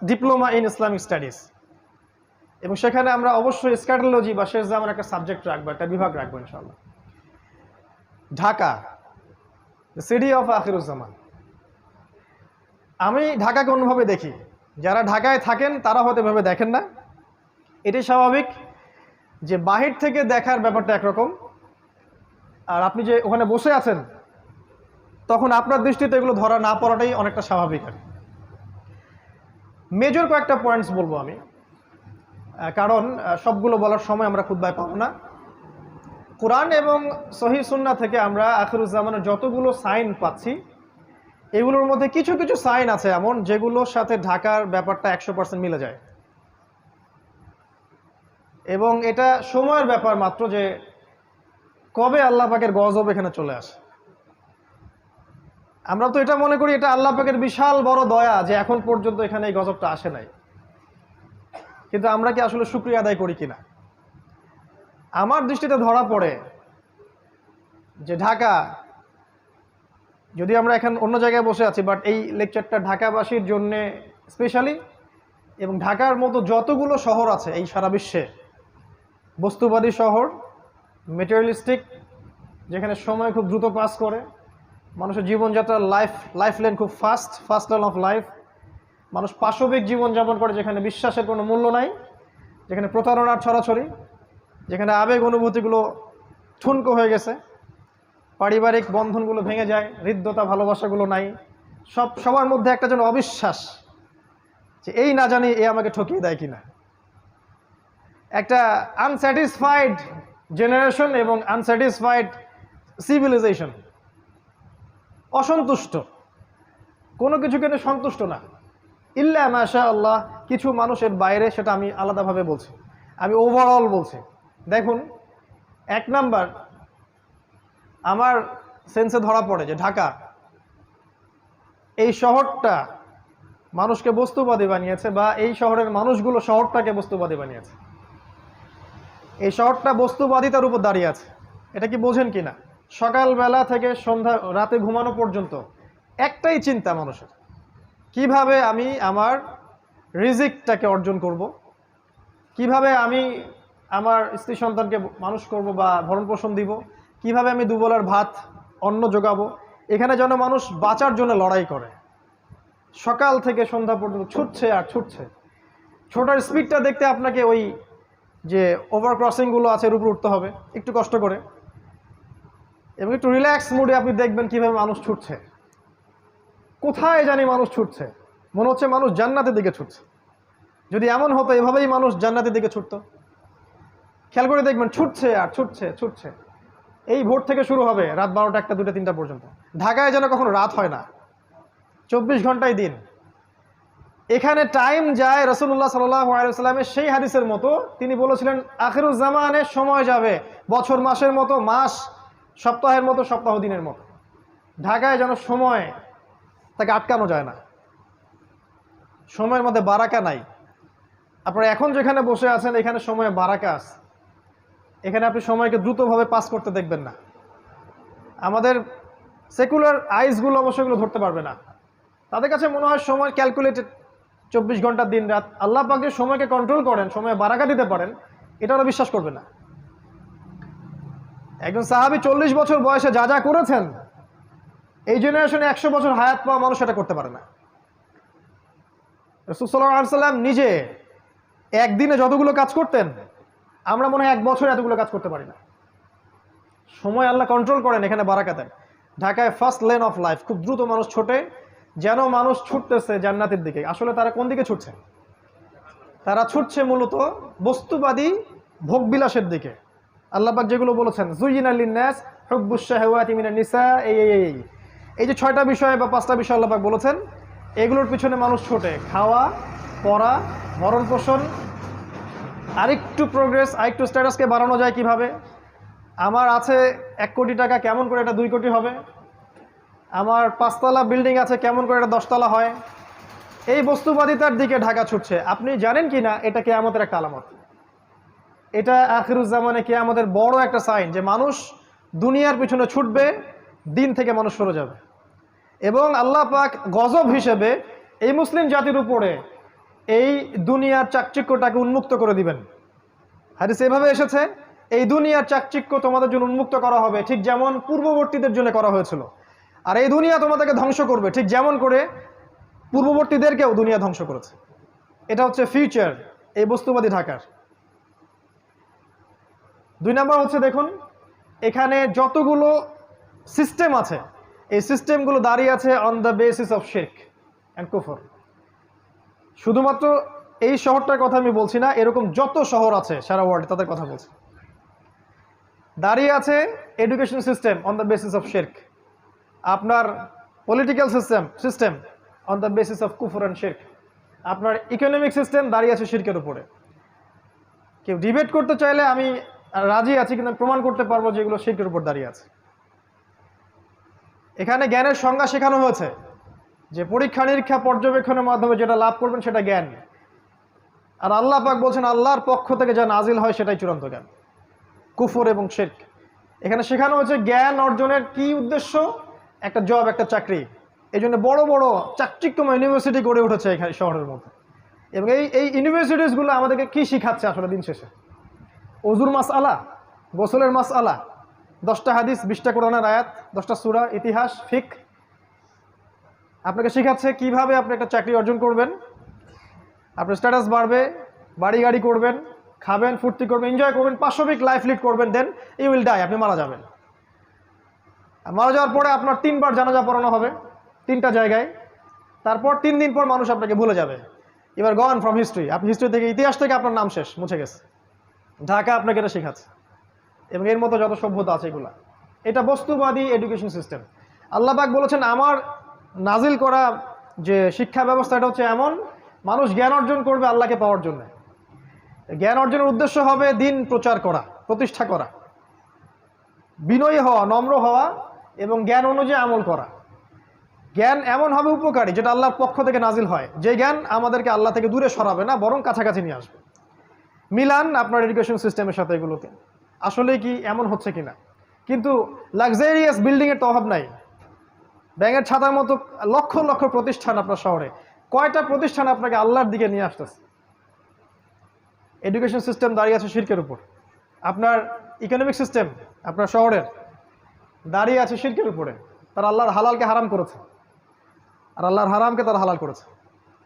ডিপ্লোমা ইন ইসলামিক স্টাডিজ, এবং সেখানে আমরা অবশ্যই স্ক্যাটোলজি বা শেষ জামান একটা সাবজেক্ট রাখবো, একটা বিভাগ রাখবো ইনশাআল্লাহ। Dhaka, the city of Akhiruzzaman. আমি ঢাকাকে অন্যভাবে দেখি, যারা ঢাকায় থাকেন তারা হয়তো এভাবে দেখেন না। এটি স্বাভাবিক যে বাহির থেকে দেখার ব্যাপারটা একরকম, আর আপনি যে ওখানে বসে আছেন তখন আপনার দৃষ্টিতে এগুলো ধরা না পড়াটাই অনেকটা স্বাভাবিক। আর মেজর কয়েকটা পয়েন্টস বলবো আমি, কারণ সবগুলো বলার সময় আমরা খুতবায় পাবো না। কোরআন এবং সহিহ সুন্নাহ থেকে আমরা আখিরুজ্জামানের যতগুলো সাইন পাচ্ছি, এগুলোর মধ্যে কিছু কিছু সাইন আছে এমন যেগুলোর সাথে ঢাকার ব্যাপারটা 100% মিলে যায়, এবং এটা সময়ের ব্যাপার মাত্র যে কবে আল্লাহ পাকের গজব এখানে চলে আসে। আমরা তো এটা মনে করি এটা আল্লাহ পাকের বিশাল বড় দয়া যে এখন পর্যন্ত এখানে এই গজবটা আসে নাই, কিন্তু আমরা কি আসলে শুকরিয়া আদায় করি কিনা? আমার দৃষ্টিতে ধরা পড়ে যে ঢাকা, যদি আমরা এখন অন্য জায়গায় বসে আছি, বাট এই লেকচারটা ঢাকাবাসীর জন্য স্পেশালি, এবং ঢাকার মতো যতগুলো শহর আছে এই সারা বিশ্বে, বস্তুবাদী শহর, মেটেরিয়ালিস্টিক, যেখানে সময় খুব দ্রুত পাস করে, মানুষের জীবনযাত্রার লাইফ লেন খুব ফাস্ট লাইন অফ লাইফ, মানুষ পাশবিক জীবনযাপন করে, যেখানে বিশ্বাসের কোনো মূল্য নাই, যেখানে প্রতারণার ছড়াছড়ি, যেখানে আবেগ অনুভূতিগুলো ঠুনকো হয়ে গেছে, পারিবারিক বন্ধনগুলো ভেঙে যায়, হৃদ্যতা ভালোবাসাগুলো নাই, সবার মধ্যে একটা যেন অবিশ্বাস যে এই না জানি এ আমাকে ঠকিয়ে দেয় কিনা, একটা আনস্যাটিসফাইড জেনারেশন এবং আনস্যাটিসফাইড সিভিলাইজেশন, অসন্তুষ্ট। কোনো কিছু কিন্তু সন্তুষ্ট না, ইল্লা মাশা আল্লাহ, কিছু মানুষের বাইরে, সেটা আমি আলাদাভাবে বলছি, আমি ওভারঅল বলছি। দেখুন, এক নাম্বার আমার সেন্সে ধরা পড়ে যে ঢাকা এই শহরটা মানুষকে বস্তুবাদী বানিয়েছে, বা এই শহরের মানুষগুলো শহরটাকে বস্তুবাদী বানিয়েছে। এই শহরটা বস্তুবাদিতার উপর দাঁড়িয়ে আছে। এটা কি বোঝেন কিনা? সকালবেলা থেকে সন্ধ্যা, রাতে ঘুমানো পর্যন্ত একটাই চিন্তা মানুষের, কিভাবে আমি আমার রিজিকটাকে অর্জন করব, কিভাবে আমি আমার স্ত্রী সন্তানকে মানুষ করব বা ভরণ পোষণ দিব, কিভাবে আমি দুবেলার ভাত অন্ন যোগাবো। এখানে যেন মানুষ বাঁচার জন্য লড়াই করে, সকাল থেকে সন্ধ্যা পর্যন্ত ছুটছে আর ছুটছে। ছোটার স্পিডটা দেখতে আপনাকে ওই যে ওভার ক্রসিংগুলো আছে এর উপর উঠতে হবে একটু কষ্ট করে, এবং একটু রিল্যাক্স মুডে আপনি দেখবেন কিভাবে মানুষ ছুটছে। কোথায় জানি মানুষ ছুটছে, মনে হচ্ছে মানুষ জান্নাতের দিকে ছুটছে। যদি এমন হতো এভাবেই মানুষ জান্নাতের দিকে ছুটতো, খেয়াল করে দেখবেন ছুটছে আর ছুটছে ছুটছে। এই ভোর থেকে শুরু হবে রাত 12টা, 1টা, 2টা, 3টা পর্যন্ত। ঢাকায় যেন কখনো রাত হয় না, 24 ঘন্টায় দিন। এখানে টাইম যায় রাসূলুল্লাহ সাল্লাল্লাহু আলাইহি ওয়াসাল্লামের সেই হাদিসের মতো, তিনি বলেছিলেন আখিরুজ জামানে সময় যাবে বছর মাসের মতো, মাস সপ্তাহের মতো, সপ্তাহ দিনের মতো। ঢাকায় যেন সময় তাকে আটকানো যায় না, সময়ের মধ্যে বারাকা নাই। আপনারা এখন যেখানে বসে আছেন এখানে সময়ে বারাকা আছে, এখানে আপনি সময়কে দ্রুতভাবে পাস করতে দেখবেন না। আমাদের সেকুলার আইসগুলো অবশ্যই এগুলো ধরতে পারবে না, তাদের কাছে মনে হয় সময় ক্যালকুলেটেড, 24 ঘন্টা দিন রাত। আল্লাহ পাক যে সময়কে কন্ট্রোল করেন, সময়ে বারাকা দিতে পারেন, এটা ওরা বিশ্বাস করবে না। একজন সাহাবী 40 বছর বয়সে যা যা করেছেন, এই জেনারেশনে 100 বছর হায়াত পাওয়া মানুষ এটা করতে পারে না। রাসূল সাল্লাল্লাহু আলাইহি ওয়াসাল্লাম নিজে একদিনে যতগুলো কাজ করতেন, আমরা মনে হয় 1 বছর এতগুলো কাজ করতে পারি না। সময় আল্লাহ কন্ট্রোল করেন, এখানে বারাকা দেন। ঢাকায় ফার্স্ট লেন অফ লাইফ, খুব দ্রুত মানুষ ছোটে, যেন মানুষ ছুটতেছে জান্নাতের দিকে। আসলে তারা কোন দিকে ছুটছে? তারা ছুটছে মূলত বস্তুবাদী ভোগবিলাসের দিকে। আল্লাহ পাক যেগুলো বলেছেন, যুয়িনা লিন-নাস হুব্বুশ শাহাওয়াতি মিনান নিসা, এই যে 6টা বিষয় বা 5টা বিষয় আল্লাহ পাক বলেছেন, এগুলোর পিছনে মানুষ ছোটে। খাওয়া, পড়া, ভরণ পোষণ, আরেকটু প্রোগ্রেস, আরেকটু স্ট্যাটাসকে বাড়ানো যায় কিভাবে, আমার আছে 1 কোটি টাকা, কেমন করে এটা 2 কোটি হবে, আমার 5তলা বিল্ডিং আছে, কেমন করে এটা 10তলা হয়। এই বস্তুবাদিতার দিকে ঢাকা ছুটছে। আপনি জানেন কি না এটা কিয়ামতের একটা আলামত, এটা আখিরুজ্জামানে কিয়ামতের বড় একটা সাইন, যে মানুষ দুনিয়ার পিছনে ছুটবে, দিন থেকে মানুষ সরে যাবে। এবং আল্লাহ পাক গজব হিসেবে এই মুসলিম জাতির উপরে এই দুনিয়ার চাকচিক্যটাকে উন্মুক্ত করে দিবেন। হাদিসে এভাবে এসেছে, এই দুনিয়ার চাকচিক্য তোমাদের জন্য উন্মুক্ত করা হবে, ঠিক যেমন পূর্ববর্তীদের জন্য করা হয়েছিল। আর এই দুনিয়া তোমাদেরকে ধ্বংস করবে, ঠিক যেমন করে পূর্ববর্তীদেরকেও দুনিয়া ধ্বংস করেছে। এটা হচ্ছে ফিউচার এই বস্তুবাদী ঢাকার। 2 নাম্বার হচ্ছে, দেখুন এখানে যতগুলো সিস্টেম আছে, এই সিস্টেমগুলো দাঁড়িয়ে আছে অন দ্য বেসিস অফ শিরক অ্যান্ড কুফর। শুধুমাত্র এই শহরটার কথা আমি বলছি না, এরকম যত শহর আছে সারা ওয়ার্ল্ডে তাদের কথা বলছি। দাঁড়িয়ে আছে education system on the basis of শিরক, আপনার political system on the basis of কুফর অ্যান্ড শিরক, আপনার ইকোনমিক সিস্টেম দাঁড়িয়ে আছে শিরকের উপরে। কেউ ডিবেট করতে চাইলে আমি রাজি আছি, কিন্তু প্রমাণ করতে পারবো যে এগুলো শিরকের উপর দাঁড়িয়ে আছে। এখানে জ্ঞানের সংজ্ঞা শেখানো হয়েছে যে পরীক্ষা নিরীক্ষা পর্যবেক্ষণের মাধ্যমে যেটা লাভ করবেন সেটা জ্ঞান। আর আল্লাহ পাক বলছেন আল্লাহর পক্ষ থেকে যা নাজিল হয় সেটাই চূড়ান্ত জ্ঞান। কুফর এবং শিরক এখানে শেখানো হয়েছে। জ্ঞান অর্জনের কি উদ্দেশ্য? একটা জব, একটা চাকরি। এই জন্য বড় বড় চাকচিক্যময় ইউনিভার্সিটি গড়ে উঠেছে এখানে শহরের মধ্যে। এবং এই ইউনিভার্সিটিসগুলো আমাদেরকে কি শিখাচ্ছে আসলে দিন শেষে? অজুর মাসআলা, গোসলের মাসআলা, 10টা হাদিস, 20টা কোরআনের আয়াত, 10টা সূরা, ইতিহাস, ফিকহ। আপনাকে শেখাচ্ছে কিভাবে আপনি একটা চাকরি অর্জন করবেন, আপনার স্ট্যাটাস বাড়বে, বাড়ি গাড়ি করবেন, খাবেন, ফুর্তি করবেন, এনজয় করবেন, পাশবিক লাইফ লিড করবেন, দেন ইউ উইল ডাই, আপনি মারা যাবেন। মারা যাওয়ার পরে আপনার 3বার জানাজা পড়ানো হবে 3টা জায়গায়। তারপর 3 দিন পর মানুষ আপনাকে ভুলে যাবে। এবার গন ফ্রম হিস্ট্রি, আপনি হিস্ট্রি থেকে, ইতিহাস থেকে আপনার নাম শেষ, মুছে গেছে। ঢাকা আপনাকে এটা শেখাচ্ছে। এবং এর মতো যত সভ্যতা আছে এগুলা, এটা বস্তুবাদী এডুকেশন সিস্টেম। আল্লাহ পাক বলেছেন আমার নাজিল করা যে শিক্ষা ব্যবস্থা এটা হচ্ছে এমন, মানুষ জ্ঞান অর্জন করবে আল্লাহকে পাওয়ার জন্য। জ্ঞান অর্জনের উদ্দেশ্য হবে দিন প্রচার করা, প্রতিষ্ঠা করা, বিনয়ী হওয়া, নম্র হওয়া এবং জ্ঞান অনুযায়ী আমল করা। জ্ঞান এমন হবে উপকারী যেটা আল্লাহর পক্ষ থেকে নাজিল হয়, যে জ্ঞান আমাদেরকে আল্লাহ থেকে দূরে সরাবে না, বরং কাছাকাছি নিয়ে আসবে। মিলান আপনার এডুকেশন সিস্টেমের সাথে এগুলোকে, আসলে কি এমন হচ্ছে কিনা। কিন্তু লাক্সারিয়াস বিল্ডিংয়ের তো অভাব নাই। ব্যাঙের ছাতার মতো লক্ষ লক্ষ প্রতিষ্ঠান আপনার শহরে, কয়টা প্রতিষ্ঠান আপনাকে আল্লাহর দিকে নিয়ে আসতেছে? এডুকেশন সিস্টেম দাঁড়িয়ে আছে শিরকের উপর। আপনার ইকোনমিক সিস্টেম আপনার শহরের দাঁড়িয়ে আছে শিরকের উপরে। তারা আল্লাহর হালালকে হারাম করেছে, আর আল্লাহর হারামকে তারা হালাল করেছে।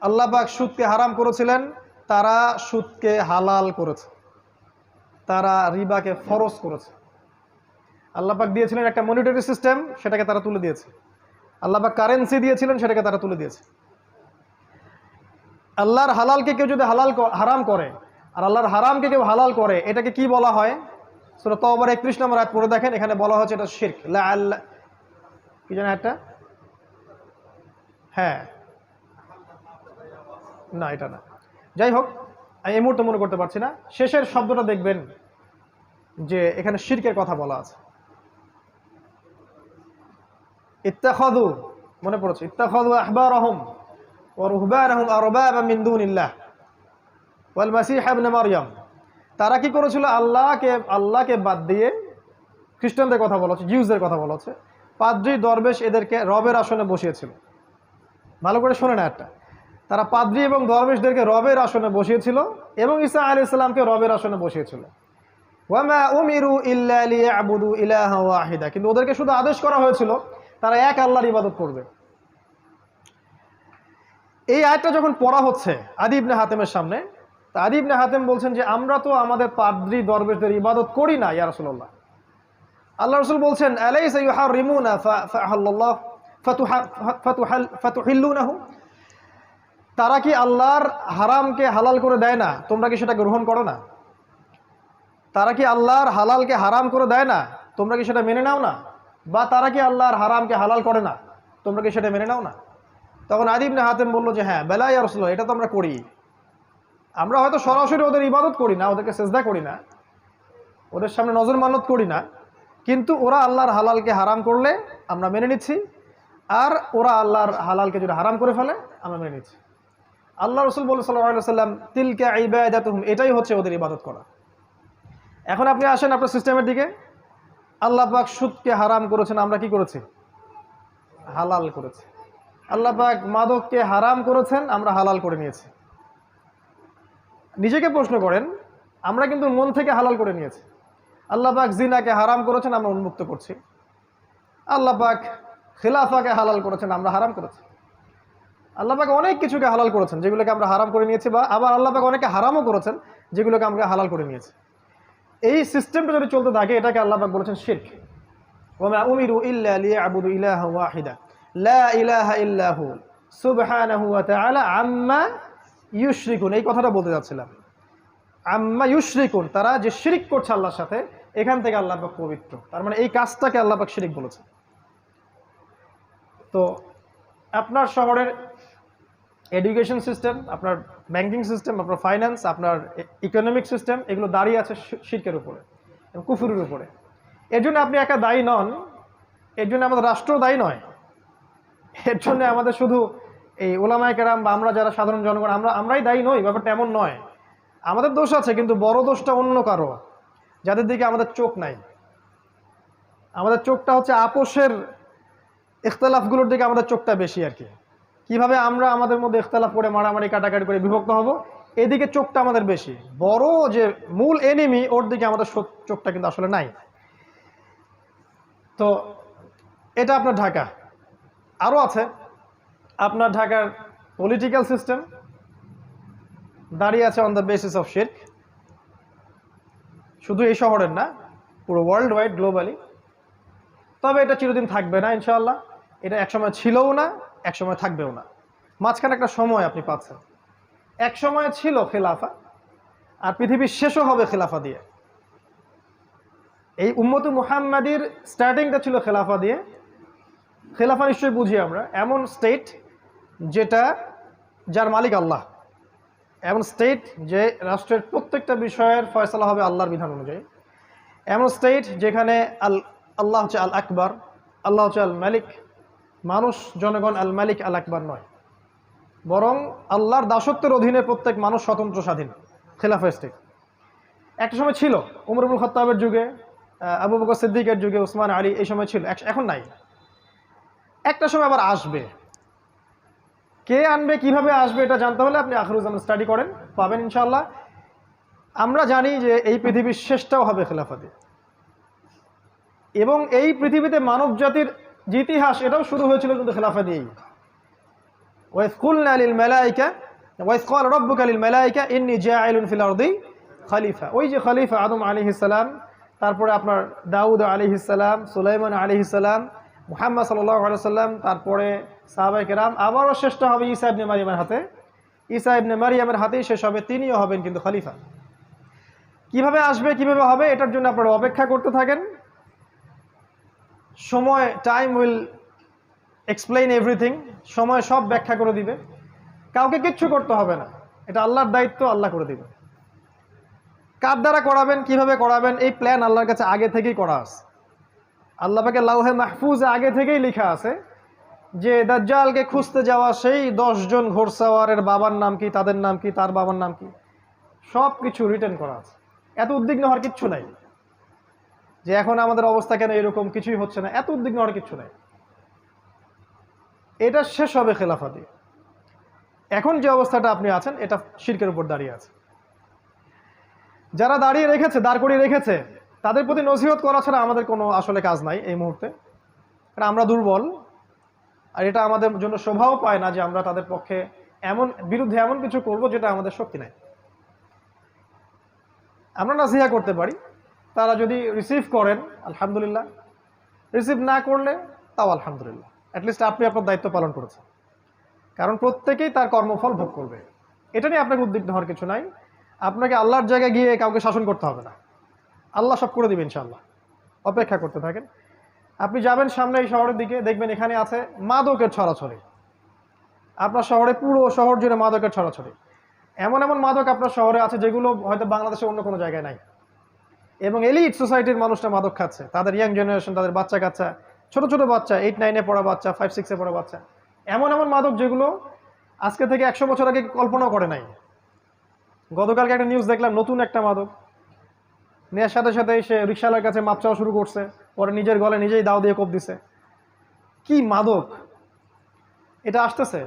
আল্লাহ পাক সুদকে হারাম করেছিলেন, তারা সুদকে হালাল করেছে। তারা রিবাকে ফরজ করেছে। আল্লাহ পাক দিয়েছিলেন একটা মনিটারি সিস্টেম, সেটাকে তারা তুলে দিয়েছে। আল্লাহ পাক কারেন্সি দিয়েছিলেন, সেটাকে তারা তুলে দিয়েছে। আল্লাহর হালালকে কেউ যদি হারাম করে আর আল্লাহর হারামকে কেউ হালাল করে, এটাকে কি বলা হয়? সূরা তাওবার 31 নম্বর আয়াত পড়ে দেখেন, এখানে বলা হচ্ছে এটা শিরক। কি জানেন একটা? হ্যাঁ, না এটা না, যাই হোক, আমি এই মুহূর্তে মনে করতে পারছি না। শেষের শব্দটা দেখবেন যে এখানে শিরকের কথা বলা আছে। ইত্তাখাযু, মনে পড়েছে, ইত্তাখাযু আহবারহুম ওয়া রুহবানহুম আরবাবা মিন দুনিল্লাহ ওয়াল মাসীহ ইবনে মারইয়াম। তারা কি করেছিল? আল্লাহকে বাদ দিয়ে, খ্রিস্টানদের কথা বলা হচ্ছে, জিউসদের কথা বলা হচ্ছে, পাদ্রী দরবেশ এদেরকে রবের আসনে বসিয়েছিল। ভালো করে শোনে না একটা, তারা পাদ্রী এবং দরবেশদেরকে রবের আসনে বসিয়েছিল এবং ঈসা আলাইহিস সালামকে রবের আসনে বসিয়েছিল। ওয়ামা উমিরু ইল্লা লিয়াবুদু ইলাহা ওয়াহিদা, কিন্তু ওদেরকে শুধু আদেশ করা হয়েছিল তারা এক আল্লাহর ইবাদত করবে। এই আয়াতটা যখন পড়া হচ্ছে আদী ইবনে হাতেমের সামনে, তা আদী ইবনে হাতেম বলছেন যে আমরা তো আমাদের পাদ্রী দরবেশদের ইবাদত করি না ইয়া রাসূলুল্লাহ। আল্লাহ রাসূল বলছেন আলাইসা ইউহারিমুনা ফাআহাল্লাহ ফাতুহিল্লুনাহু, তারা কি আল্লাহর হারামকে হালাল করে দেয় না, তোমরা কি সেটা গ্রহণ করো না? তারা কি আল্লাহর হালালকে হারাম করে দেয় না, তোমরা কি সেটা মেনে নাও না? বা তারা কি আল্লাহর হারামকে হালাল করে না, তোমরা কি সেটা মেনে নাও না? তখন আদী ইবনে হাতেম বলল যে হ্যাঁ, বেলা ইয়া রাসূলুল্লাহ, এটা তো আমরা করি। আমরা হয়তো সরাসরি ওদের ইবাদত করি না, ওদেরকে সেজদা করি না, ওদের সামনে নজর মানত করি না, কিন্তু ওরা আল্লাহর হালালকে হারাম করলে আমরা মেনে নিচ্ছি, আর ওরা আল্লাহর হালালকে যদি হারাম করে ফেলে আমরা মেনে নিচ্ছি। আল্লাহ রাসূল বলেন সাল্লাল্লাহু আলাইহি ওয়াসাল্লাম, তিলকা ইবাদাতুহুম, এটাই হচ্ছে ওদের ইবাদত করা। এখন আপনি আসেন আপনার সিস্টেমের দিকে। আল্লাহ পাক সুদকে হারাম করেছেন, আমরা কি করেছি? হালাল করেছি। আল্লাহ পাক মাদককে হারাম করেছেন, আমরা হালাল করে নিয়েছি। নিজেকে প্রশ্ন করেন, আমরা কিন্তু মন থেকে হালাল করে নিয়েছি। আল্লাহ পাক জিনাকে হারাম করেছেন, আমরা উন্মুক্ত করছি। আল্লাহ পাক খিলাফাকে হালাল করেছেন, আমরা হারাম করেছি। আল্লাহ পাক অনেক কিছুকে হালাল করেছেন যেগুলোকে আমরা হারাম করে নিয়েছি, বা আবার আল্লাহ পাক অনেকে হারামও করেছেন যেগুলোকে আমরা হালাল করে নিয়েছি। এই সিস্টেমটা যদি চলতে থাকে, এটাকে আল্লাহ পাক বলেছেন শিরক। ওয়া মা উমিরু ইল্লা লিয়াবুদু ইলাহা ওয়াহিদা লা ইলাহা ইল্লা হু সুবহানাহু ওয়া তাআলা আম্মা ইউশরিকুন। এই কথাটা বলতে যাচ্ছিলাম, আম্মা ইউশরিকুন, তারা যে শিরক করছে আল্লাহর সাথে, এখান থেকে আল্লাহ পাক পবিত্র। তার মানে এই কাজটাকে আল্লাহ পাক শিরক বলেছে। তো আপনার শহরের এডুকেশন সিস্টেম, আপনার ব্যাংকিং সিস্টেম, আপনার ফাইন্যান্স, আপনার ইকোনমিক সিস্টেম, এগুলো দাঁড়িয়ে আছে শিরকের উপরে এবং কুফরের উপরে। এর জন্য আপনি একা দায়ী নন, এর জন্য আমাদের রাষ্ট্র দায়ী নয়, এর জন্য আমাদের শুধু এই ওলামায়ে কেরাম বা আমরা যারা সাধারণ জনগণ আমরাই দায়ী নই, ব্যাপারটা এমন নয়। আমাদের দোষ আছে, কিন্তু বড় দোষটা অন্য কারো, যাদের দিকে আমাদের চোখ নাই। আমাদের চোখটা হচ্ছে আপোষের ইখতলাফগুলোর দিকে আমাদের চোখটা বেশি আর কি। কীভাবে আমরা আমাদের মধ্যে ইখতলাফ করে মারামারি কাটাকাটি করে বিভক্ত হব, এদিকে চোখটা আমাদের বেশি। বড় যে মূল এনিমি, ওর দিকে আমাদের চোখটা কিন্তু আসলে নাই। তো এটা আপনার ঢাকা। আরও আছে আপনার ঢাকার পলিটিক্যাল সিস্টেম, দাঁড়িয়ে আছে অন দ্য বেসিস অফ শিরক। শুধু এই শহরের না, পুরো ওয়ার্ল্ড ওয়াইড, গ্লোবালি। তবে এটা চিরদিন থাকবে না ইনশাআল্লাহ। এটা একসময় ছিলও না, একসময় থাকবেও না। মাঝখানে একটা সময় আপনি পাচ্ছেন। এক সময় ছিল খেলাফা, আর পৃথিবীর শেষও হবে খেলাফা দিয়ে। এই উম্মতে মুহাম্মাদির স্টার্টিংটা ছিল খেলাফা দিয়ে, খেলাফা নিশ্চয়ই বুঝি আমরা এমন স্টেট যেটা যার মালিক আল্লাহ, এমন স্টেট যে রাষ্ট্রের প্রত্যেকটা বিষয়ের ফয়সালা হবে আল্লাহর বিধান অনুযায়ী, এমন স্টেট যেখানে আল্লাহ হচ্ছে আল আকবর, আল্লাহ হচ্ছে আল মালিক, মানুষ জনগণ আল মালিক আল আকবর নয়, বরং আল্লাহর দাসত্বের অধীনে প্রত্যেক মানুষ স্বতন্ত্র স্বাধীন। খেলাফা স্টেট একটা সময় ছিল, উমর ইবনুল খাত্তাবের যুগে, আবু বকর সিদ্দিকের যুগে, উসমান আলী, এই সময় ছিল, এখন নাই। একটা সময় আবার আসবে। কে আনবে, কিভাবে আসবে, এটা জানতে হলে আপনি আখিরুজ্জামান স্টাডি করেন, পাবেন ইনশাআল্লাহ। আমরা জানি যে এই পৃথিবীর শেষটাও হবে খেলাফতে, এবং এই পৃথিবীতে মানব জাতির যে ইতিহাস, এটাও শুরু হয়েছিল কিন্তু খেলাফা দিয়েই। ওয়াইজ কুলনা লিল মালাইকা ওয়াইজ ক্বালা রাব্বুকা লিল মালাইকা ইন্নী জাইলুন ফিল আরদি খলিফা। ওই যে খলিফা আদম আলাইহিস সালাম, তারপরে আপনার দাউদ আলাইহিস সালাম, সুলাইমান আলাইহিস সালাম, মুহাম্মদ সাল্লাল্লাহু আলাইহি ওয়াসাল্লাম, তারপরে সাহাবায়ে কেরাম, আবারও শেষটা হবে ঈসা ইবনে মারইয়ামের হাতে। ঈসা ইবনে মারইয়ামের হাতেই শেষ হবে, তিনিও হবেন কিন্তু খলিফা। কিভাবে আসবে, কিভাবে হবে, এটার জন্য আপনারা অপেক্ষা করতে থাকেন। সময়, টাইম উইল এক্সপ্লেইন এভরিথিং। সময় সব ব্যাখ্যা করে দিবে, কাউকে কিচ্ছু করতে হবে না, এটা আল্লাহর দায়িত্ব, আল্লাহ করে দিবে। কার দ্বারা করাবেন, কিভাবে করাবেন, এই প্ল্যান আল্লাহর কাছে আগে থেকেই করা আছে। আল্লাহ পাকে লাউহে মাহফুজে আগে থেকেই লেখা আছে যে দাজ্জালকে খুঁজতে যাওয়া সেই 10 জন ঘোড়সাওয়ারের বাবার নাম কি, তাদের নাম কি, তার বাবার নাম কি, সব কিছু রিটেন করা আছে। এত উদ্বিগ্ন হওয়ার কিচ্ছু নাই যে এখন আমাদের অবস্থা কেন এরকম, কিছুই হচ্ছে না, এত উদ্বিগ্ন হওয়ার কিচ্ছু নাই। এটা শেষ হবে খেলাফা দিয়ে। এখন যে অবস্থাটা আপনি আছেন, এটা শিরকের উপর দাঁড়িয়ে আছে। যারা দাঁড়িয়ে রেখেছে, দাঁড় করিয়ে রেখেছে, তাদের প্রতি নসিহত করা ছাড়া আমাদের কোনো আসলে কাজ নাই এই মুহূর্তে, কারণ আমরা দুর্বল। আর এটা আমাদের জন্য শোভাও পায় না যে আমরা তাদের পক্ষে বিরুদ্ধে এমন কিছু করব যেটা আমাদের শক্তি নাই। আমরা নাসিহা করতে পারি, তারা যদি রিসিভ করেন আলহামদুলিল্লাহ, রিসিভ না করলে তাও আলহামদুলিল্লাহ, অ্যাটলিস্ট আপনি আপনার দায়িত্ব পালন করেছেন। কারণ প্রত্যেকেই তার কর্মফল ভোগ করবে, এটা নিয়ে আপনাকে উদ্বিগ্ন হওয়ার কিছু নাই। আপনাকে আল্লাহর জায়গায় গিয়ে কাউকে শাসন করতে হবে না, আল্লাহ সব করে দিবেন ইনশাআল্লাহ। অপেক্ষা করতে থাকেন। আপনি যাবেন সামনে এই শহরের দিকে, দেখবেন এখানে আছে মাদকের ছড়াছড়ি। আপনার শহরে, পুরো শহর জুড়ে মাদকের ছড়াছড়ি। এমন এমন মাদক আপনার শহরে আছে যেগুলো হয়তো বাংলাদেশে অন্য কোনো জায়গায় নাই। এবং এলিট সোসাইটির মানুষরা মাদক খাচ্ছে, তাদের ইয়াং জেনারেশন, তাদের বাচ্চা কাচ্চা, ছোট ছোট বাচ্চা, 8-9-এ পড়া বাচ্চা, 5-6-এ পড়া বাচ্চা, এমন এমন মাদক যেগুলো আজকে থেকে 100 বছর আগে কল্পনাও করে নাই। গতকালকে একটা নিউজ দেখলাম, নতুন একটা মাদক নেওয়ার সাথে সাথে সে রিকশালার কাছে মাপ চাওয়া শুরু করছে, পরে নিজের গলে নিজেই দাও দিয়ে কোপ দিছে। কি মাদক এটা আসতেছে,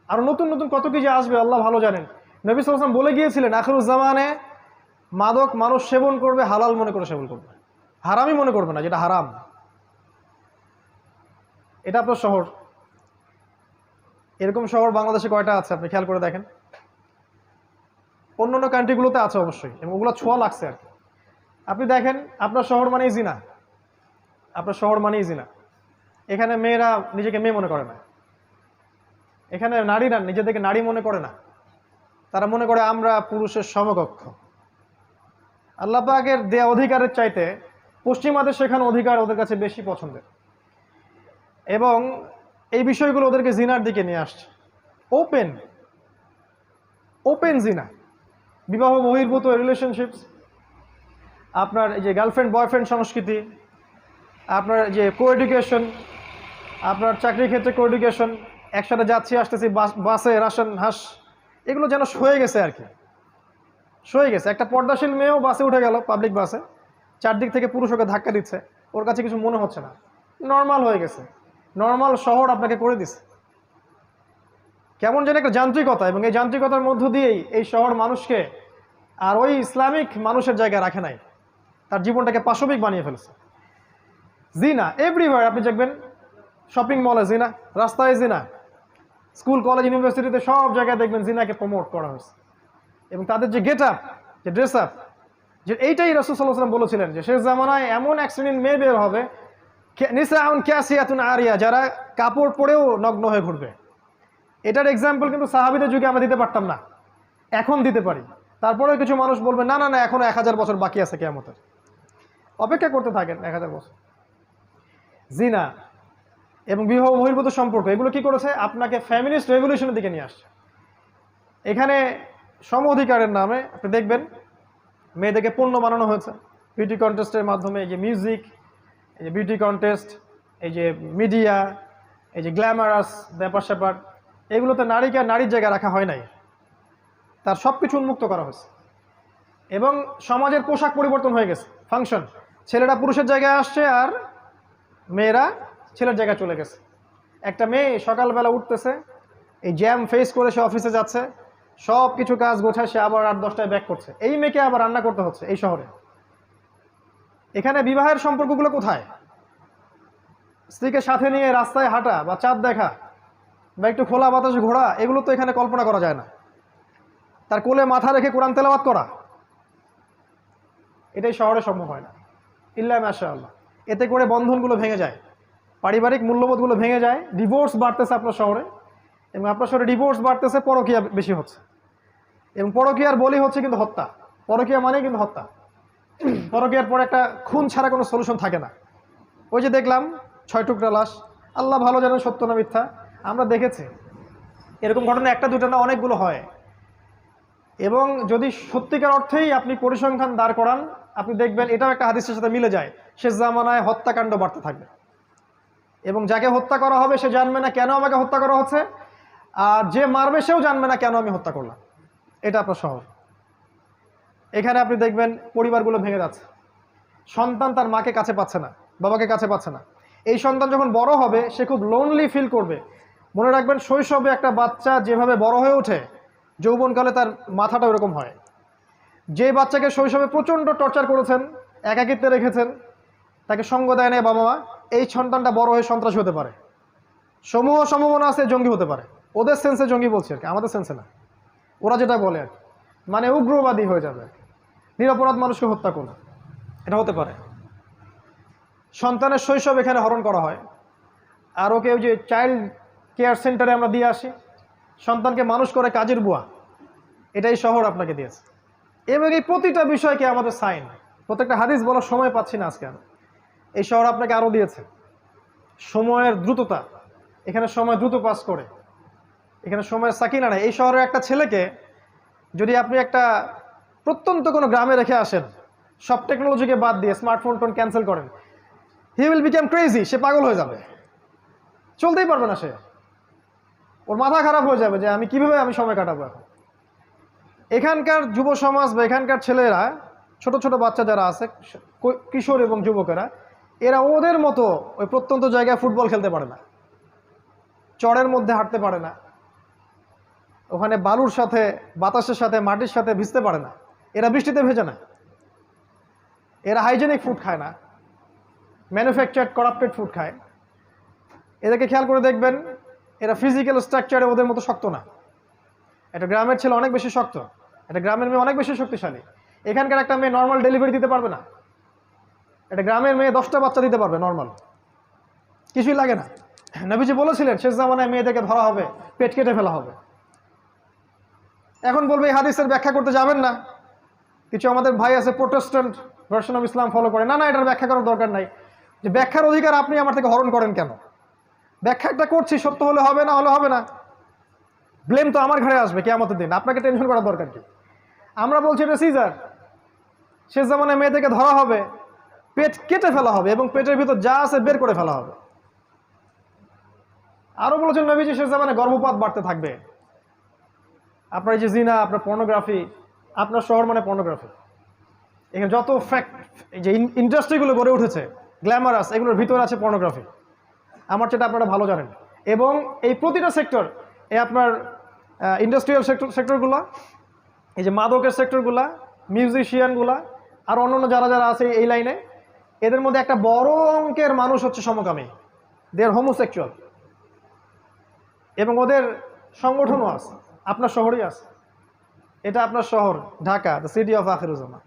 আর নতুন নতুন কত কিছু আসবে আল্লাহ ভালো জানেন। নবী সাল্লাল্লাহু আলাইহি ওয়াসাল্লাম বলে গিয়েছিলেন আখিরুজ্জামানে মাদক মানুষ সেবন করবে, হালাল মনে করে সেবন করবে, হারামই মনে করবে না, যেটা হারাম। এটা আপনার শহর, এরকম শহর বাংলাদেশে কয়টা আছে আপনি খেয়াল করে দেখেন। অন্য অন্য কান্ট্রিগুলোতে আছে অবশ্যই, এবং ওগুলো ছোঁয়া লাগছে আর কি। আপনি দেখেন, আপনার শহর মানেই জিনা, আপনার শহর মানেই জিনা। এখানে মেয়েরা নিজেকে মেয়ে মনে করে না, এখানে নারীরা নিজেদেরকে নারী মনে করে না, তারা মনে করে আমরা পুরুষের সমকক্ষ। আল্লাহ পাকের দেয়া অধিকারের চাইতে পশ্চিমাদের শেখানো অধিকার ওদের কাছে বেশি পছন্দের, এবং এই বিষয়গুলো ওদেরকে জিনার দিকে নিয়ে আসছে। ওপেন জিনা, বিবাহ বহির্ভূত রিলেশনশিপস, আপনার এই যে গার্লফ্রেন্ড বয়ফ্রেন্ড সংস্কৃতি, আপনার যে কোএডুকেশন, আপনার চাকরির ক্ষেত্রে কোএডুকেশন, একসাথে যাচ্ছি আসতেছি বাসে রাশন হাঁস, এগুলো যেন সয়ে গেছে আর কি, সয়ে গেছে। একটা পর্দাশীল মেয়েও বাসে উঠে গেল, পাবলিক বাসে, চারদিক থেকে পুরুষ ওকে ধাক্কা দিচ্ছে, ওর কাছে কিছু মনে হচ্ছে না, নর্মাল হয়ে গেছে। নর্মাল শহর আপনাকে করে দিছে কেমন যেন একটা যান্ত্রিকতা, এবং এই যান্ত্রিকতার মধ্য দিয়েই এই শহর মানুষকে আর ওই ইসলামিক মানুষের জায়গায় রাখে নাই, তার জীবনটাকে পাশবিক বানিয়ে ফেলেছে। জিনা এভরিওয়্যার, আপনি দেখবেন শপিং মলে জিনা, রাস্তায় জিনা, স্কুল কলেজ ইউনিভার্সিটিতে সব জায়গায় দেখবেন জিনাকে প্রমোট করা হয়েছে। এবং তাদের যে গেট আপ, যে ড্রেস আপ, যে এইটাই রাসূল সাল্লাল্লাহু আলাইহি ওয়াসাল্লাম বলেছিলেন যে শেষ জামানায় এমন এক শ্রেণীর মেয়ে বের হবে, নিসাউন কাসিয়াতুন আরিয়া, যারা কাপড় পরেও নগ্ন হয়ে ঘুরবে। এটার এক্সাম্পল কিন্তু সাহাবীদের যুগে আমরা দিতে পারতাম না, এখন দিতে পারি। তারপরেও কিছু মানুষ বলবে না না না, এখনো 1000 বছর বাকি আছে কিয়ামতের, অপেক্ষা করতে থাকেন 1000 বছর। জিনা, এবং বিবাহ বহির্ভূত সম্পর্ক, এগুলো কি করেছে? আপনাকে ফ্যামিলিস্ট রেভলিউশনের দিকে নিয়ে আসছে। এখানে সম অধিকারের নামে আপনি দেখবেন মেয়েদেরকে পণ্য বানানো হয়েছে বিউটি কন্টেস্টের মাধ্যমে। এই যে মিউজিক, এই যে বিউটি কন্টেস্ট, এই যে মিডিয়া, এই যে গ্ল্যামারাস ব্যাপার স্যাপার, এগুলোতে নারীকে আর নারীর জায়গায় রাখা হয় নাই, তার সব কিছু উন্মুক্ত করা হয়েছে। এবং সমাজের পোশাক পরিবর্তন হয়ে গেছে, ফাংশন, ছেলেরা পুরুষের জায়গায় আসছে আর মেয়েরা ছেলের জায়গায় চলে গেছে। একটা মেয়ে সকালবেলা উঠতেছে, এই জ্যাম ফেস করে সে অফিসে যাচ্ছে, সব কিছু কাজ গোছায়, সে আবার 8-10টায় ব্যাক করছে। এই মেয়েকে আবার রান্না করতে হচ্ছে এই শহরে। এখানে বিবাহের সম্পর্কগুলো কোথায়? স্ত্রীকে সাথে নিয়ে রাস্তায় হাঁটা বা চাঁদ দেখা বা একটু খোলা বাতাসে ঘোরা, এগুলো তো এখানে কল্পনা করা যায় না। তার কোলে মাথা রেখে কোরআন তেলাওয়াত করা, এটাই শহরে সম্ভব হয় না, ইল্লা মাশাআল্লাহ। এতে করে বন্ধনগুলো ভেঙে যায়, পারিবারিক মূল্যবোধগুলো ভেঙে যায়। ডিভোর্স বাড়তেছে আপনার শহরে, এবং আপনার শহরে ডিভোর্স বাড়তেছে, পরকীয়া বেশি হচ্ছে, এবং পরকীয়ার বলি হচ্ছে কিন্তু হত্যা। পরকীয়া মানে কিন্তু হত্যা। পরকীয়ার পর একটা খুন ছাড়া কোনো সলিউশন থাকে না। ওই যে দেখলাম 6 টুকরা লাশ, আল্লাহ ভালো জানেন সত্য না মিথ্যা, আমরা দেখেছি। এরকম ঘটনা একটা দুটো না, অনেকগুলো হয়। এবং যদি সত্যিকার অর্থেই আপনি পরিসংখ্যান দাঁড় করান, আপনি দেখবেন এটাও একটা হাদিসের সাথে মিলে যায়। শেষ জামানায় হত্যাকাণ্ড বাড়তে থাকবে, এবং যাকে হত্যা করা হবে সে জানবে না কেন আমাকে হত্যা করা হচ্ছে, আর যে মারবে সেও জানবে না কেন আমি হত্যা করলাম। এটা আপনার শহর। এখানে আপনি দেখবেন পরিবারগুলো ভেঙে যাচ্ছে, সন্তান তার মাকে কাছে পাচ্ছে না, বাবাকে কাছে পাচ্ছে না। এই সন্তান যখন বড় হবে সে খুব লোনলি ফিল করবে। মনে রাখবেন, শৈশবে একটা বাচ্চা যেভাবে বড় হয়ে ওঠে, যৌবনকালে তার মাথাটা ওরকম হয়। যে বাচ্চাকে শৈশবে প্রচণ্ড টর্চার করেছেন, একাকিত্বে রেখেছেন, তাকে সঙ্গ দেয় না বাবা মা, এই সন্তানটা বড় হয়ে সন্ত্রাসী হতে পারে। সমূহ সম্ভাবনা আছে জঙ্গি হতে পারে। ওদের সেন্সে জঙ্গি বলছি আর কি, আমাদের সেন্সে না। ওরা যেটা বলে আর কি, মানে উগ্রবাদী হয়ে যাবে, নিরপরাধ মানুষকে হত্যা করবে, এটা হতে পারে। সন্তানের শৈশব এখানে হরণ করা হয়। আর ওকে ওই যে চাইল্ড কেয়ার সেন্টারে আমরা দিয়ে আসি, সন্তানকে মানুষ করে কাজের বুয়া, এটাই শহর আপনাকে দিয়েছে। এবং এই প্রতিটা বিষয়কে আমাদের সাইন, প্রত্যেকটা হাদিস বলার সময় পাচ্ছি না আজকে আমি। এই শহর আপনাকে আরও দিয়েছে সময়ের দ্রুততা, এখানে সময় দ্রুত পাস করে, এখানে সময়ের সাকিনা নেই। এই শহরের একটা ছেলেকে যদি আপনি একটা প্রত্যন্ত কোনো গ্রামে রেখে আসেন, সব টেকনোলজিকে বাদ দিয়ে স্মার্টফোন টোন ক্যান্সেল করেন, হি উইল বিকাম ক্রেজি, সে পাগল হয়ে যাবে, চলতেই পারবে না সে, ওর মাথা খারাপ হয়ে যাবে যে আমি কিভাবে আমি সময় কাটাবো এখন। এখানকার যুব সমাজ বা এখানকার ছেলেরা, ছোট ছোট বাচ্চা যারা আছে, কিশোর এবং যুবকেরা, এরা ওদের মতো ওই প্রত্যন্ত জায়গায় ফুটবল খেলতে পারে না, চড়ের মধ্যে হাঁটতে পারে না, ওখানে বালুর সাথে, বাতাসের সাথে, মাটির সাথে ভিজতে পারে না, এরা বৃষ্টিতে ভেজে না, এরা হাইজেনিক ফুড খায় না, ম্যানুফ্যাকচার্ড করাপ্টেড ফুড খায়। এদেরকে খেয়াল করে দেখবেন, এরা ফিজিক্যাল স্ট্রাকচারে ওদের মতো শক্ত না। একটা গ্রামের ছেলে অনেক বেশি শক্ত, একটা গ্রামের মেয়ে অনেক বেশি শক্তিশালী। এখানকার একটা মেয়ে নর্মাল ডেলিভারি দিতে পারবে না, একটা গ্রামের মেয়ে 10টা বাচ্চা দিতে পারবে নর্মাল, কিছুই লাগে না। নবীজি বলেছিলেন শেষ জামানায় মেয়েদেরকে ধরা হবে, পেট কেটে ফেলা হবে। এখন বলবে এই হাদিসের ব্যাখ্যা করতে যাবেন না, কিছু আমাদের ভাই আছে Protestant version of Islam follow করে, না না এটার ব্যাখ্যা করার দরকার নাই। যে ব্যাখ্যার অধিকার আপনি আমার থেকে হরণ করেন কেন? ব্যাখ্যা একটা করছি, সত্য হলে হবে, না হলে হবে না, ব্লেম তো আমার ঘরে আসবে কিয়ামতের দিন, আপনাকে টেনশন করার দরকার কি? আমরা বলছি এটা সিজার, শেষ জামানায় মেয়েদেরকে ধরা হবে, পেট কেটে ফেলা হবে এবং পেটের ভিতর যা আছে বের করে ফেলা হবে। আরো বলেছেন নবীজি শেষ জামানায় গর্ভপাত বাড়তে থাকবে। আপনার এই যে জিনা, আপনার পর্নোগ্রাফি, আপনার শহর মানে পর্নোগ্রাফি, এখানে যত ফ্যাক্ট, এই যে ইন্ডাস্ট্রিগুলো গড়ে উঠেছে গ্ল্যামারাস, এগুলোর ভিতরে আছে পর্নোগ্রাফি, আমার সেটা আপনারা ভালো জানেন। এবং এই প্রতিটা সেক্টর, এই আপনার ইন্ডাস্ট্রিয়াল সেক্টরগুলো, এই যে মাদকের সেক্টরগুলা, মিউজিশিয়ানগুলা, আর অন্যান্য যারা যারা আছে এই লাইনে, এদের মধ্যে একটা বড় অঙ্কের মানুষ হচ্ছে সমকামী, দে আর হোমোসেক্সুয়াল, এবং ওদের সংগঠনও আছে, আপনার শহরেই আছে। এটা আপনার শহর Dhaka, the city of Akhiruzzaman.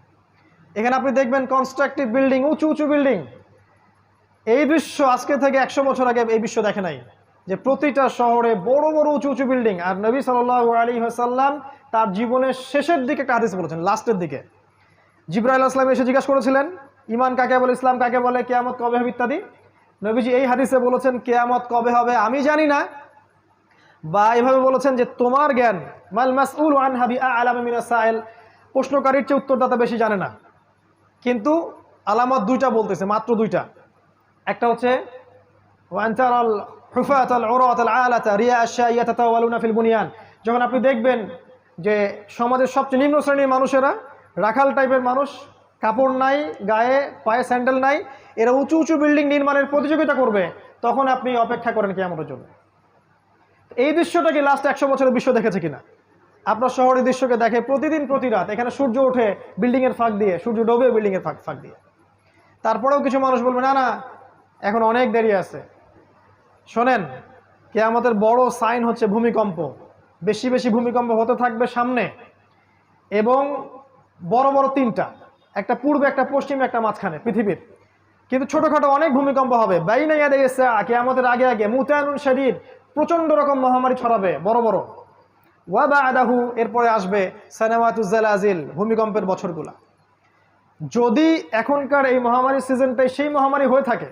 এখানে আপনি দেখবেন কনস্ট্রাকটিভ বিল্ডিং, উঁচু উঁচু বিল্ডিং। এই দৃশ্য আজকে থেকে 100 বছর আগে এই বিশ্ব দেখে নাই, যে প্রতিটা শহরে বড় বড় উঁচু উঁচু বিল্ডিং। আর নবী সাল্লাল্লাহু আলাইহি ওয়াসাল্লাম তার জীবনের শেষের দিকে একটা হাদিস বলেছেন, লাস্টের দিকে জিবরাইল আলাইহিস সালাম এসে জিজ্ঞাসা করেছিলেন ইমান কাকে বলে, ইসলাম কাকে বলে, কিয়ামত কবে হবে ইত্যাদি। নবীজি এই হাদিসে বলেছেন কিয়ামত কবে হবে আমি জানি না, বা এভাবে বলেছেন যে তোমার জ্ঞান মাল মাসউল আনহা বিআলাম মিনাস সাইল, প্রশ্নকারীর চেয়ে উত্তরদাতা বেশি জানে না। কিন্তু আলামত দুইটা বলতেছে, মাত্র দুইটা। একটা হচ্ছে ওয়ানতারাল হুফাতাল উরাতাল আলাতা রিয়া আশাইয়া তাতাওয়ালুনা ফিল বুনিয়ান, যখন আপনি দেখবেন যে সমাজের সবচেয়ে নিম্ন শ্রেণীর মানুষেরা, রাখাল টাইপের মানুষ, কাপড় নাই গায়ে, পায়ে স্যান্ডেল নাই, এরা উঁচু উঁচু বিল্ডিং নির্মাণের প্রতিযোগিতা করবে, তখন আপনি অপেক্ষা করেন কিয়ামতের জন্য। এই দৃশ্যটা কি লাস্ট 100 বছরের বিশ্ব দেখেছে কিনা? আপনার শহরের দৃশ্যকে দেখে প্রতিদিন প্রতি রাত, এখানে সূর্য ওঠে বিল্ডিংয়ের ফাঁক দিয়ে, সূর্য ডোবে বিল্ডিংয়ের ফাঁক দিয়ে। তারপরেও কিছু মানুষ বলবে না না এখন অনেক দেরি আছে। শোনেন, কিয়ামতের বড় সাইন হচ্ছে ভূমিকম্প। বেশি বেশি ভূমিকম্প হতে থাকবে সামনে, এবং বড় বড় তিনটা, একটা পূর্বে, একটা পশ্চিমে, একটা মাঝখানে পৃথিবীর। কিন্তু ছোটখাটো অনেক ভূমিকম্প হবে। বাইনা ইয়াদে গেছে কিয়ামতের আগে আগে মুতায়ানুন শাদীদ, প্রচন্ড রকম মহামারী ছড়াবে বড় বড়। ওয়া বা'দাহু, এরপরে আসবে সানাওয়াতুজ জালাজিল, ভূমিকম্পের বছরগুলা। যদি এখনকার এই মহামারীর সিজনটাই সেই মহামারী হয়ে থাকে,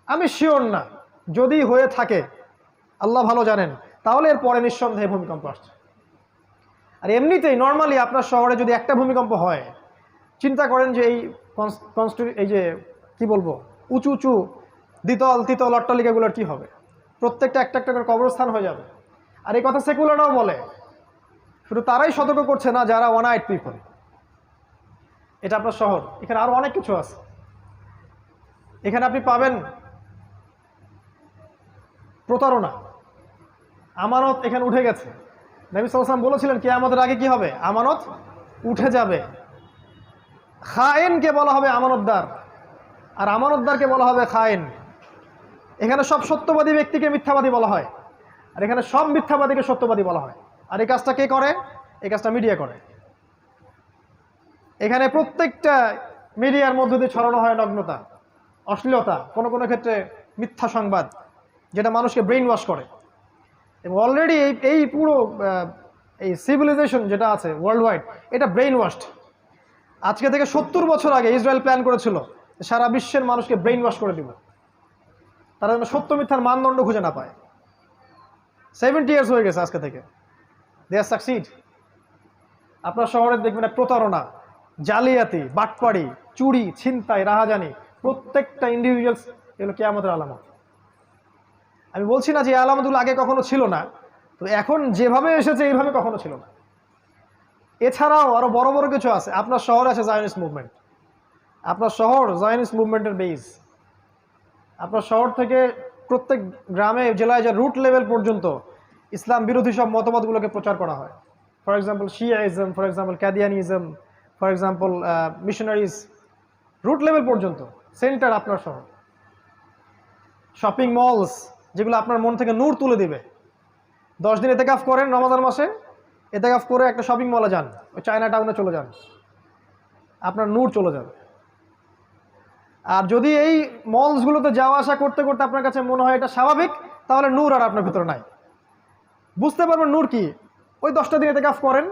আমি শিওর না, যদি হয়ে থাকে আল্লাহ ভালো জানেন, তাহলে এরপরে নিঃসন্দেহে ভূমিকম্প আসছে। আর এমনিতেই নর্মালি আপনার শহরে যদি একটা ভূমিকম্প হয়, চিন্তা করেন যে এই যে কি বলবো, উঁচু উঁচু দ্বিতল তৃতল অট্টালিকাগুলোর কি হবে? প্রত্যেকটা একটা একটা করে কবরস্থান হয়ে যাবে। আর এই কথা সেকুলাররাও বলে, শুধু তারাই সতর্ক করছে না যারা ওয়ান আইড পিপল। এটা আপনার শহর, এখানে আরো অনেক কিছু আছে। এখানে আপনি পাবেন প্রতারণা, আমানত এখানে উঠে গেছে। নবী সাল্লাল্লাহু আলাইহি ওয়াসাল্লাম বলেছিলেন কিয়ামতের আগে কি হবে? আমানত উঠে যাবে। খায়েনকে বলা হবে আমানতদার, আর আমানতদারকে বলা হবে খায়েন। এখানে সব সত্যবাদী ব্যক্তিকে মিথ্যাবাদী বলা হয়, আর এখানে সব মিথ্যাবাদীকে সত্যবাদী বলা হয়। আর এই কাজটা কে করে? এই কাজটা মিডিয়া করে। এখানে প্রত্যেকটা মিডিয়ার মধ্য দিয়ে ছড়ানো হয় নগ্নতা, অশ্লীলতা, কোনো কোনো ক্ষেত্রে মিথ্যা সংবাদ, যেটা মানুষকে ব্রেইন ওয়াশ করে। এবং অলরেডি এই পুরো এই সিভিলাইজেশন যেটা আছে ওয়ার্ল্ড ওয়াইড, এটা ব্রেইন ওয়াশড। আজকে থেকে 70 বছর আগে ইসরায়েল প্ল্যান করেছিল সারা বিশ্বের মানুষকে ব্রেইন ওয়াশ করে দিব, তারা যেন সত্য মিথ্যার মানদণ্ড খুঁজে না পায়। 70 ইয়ার্স হয়ে গেছে আজকে থেকে, দে আর সাকসিড। আপনার শহরে দেখবেন প্রতারণা, জালিয়াতি, বাটপাড়ি, চুরি, ছিনতাই, রাহাজানি, প্রত্যেকটা ইন্ডিভিজুয়ালস এগুলো কিয়ামতের আলামত। আমি বলছি না যে এই আলামতগুলো আগে কখনো ছিল না, তো এখন যেভাবে এসেছে এইভাবে কখনো ছিল না। এছাড়াও আরো বড় বড় কিছু আছে। আপনার শহরে আছে জায়নিস্ট মুভমেন্ট। আপনার শহর জায়নিস্ট মুভমেন্টের বেস। আপনার শহর থেকে প্রত্যেক গ্রামে জেলায় যে রুট লেভেল পর্যন্ত ইসলাম বিরোধী সব মতবাদগুলোকে প্রচার করা হয়। For example Shiaism, for example Qadianism, for example missionaries, root level পর্যন্ত সেন্টার আপনার শহর। শপিং মলস যেগুলো আপনার মন থেকে নূর তুলে দিবে। 10 দিন এতেকাফ করেন রমাদান মাসে, এতেকাফ করে একটা শপিং মলে যান, ওই চায়না টাউনে চলে যান, আপনার নূর চলে যাবে। আর যদি এই মলসগুলোতে যাওয়া আসা করতে করতে আপনার কাছে মনে হয় এটা স্বাভাবিক, তাহলে নূর আর আপনার ভিতরে নাই। বুঝতে পারবেন নূর কি? ওই 10টা দিন এতেকাফ করেন,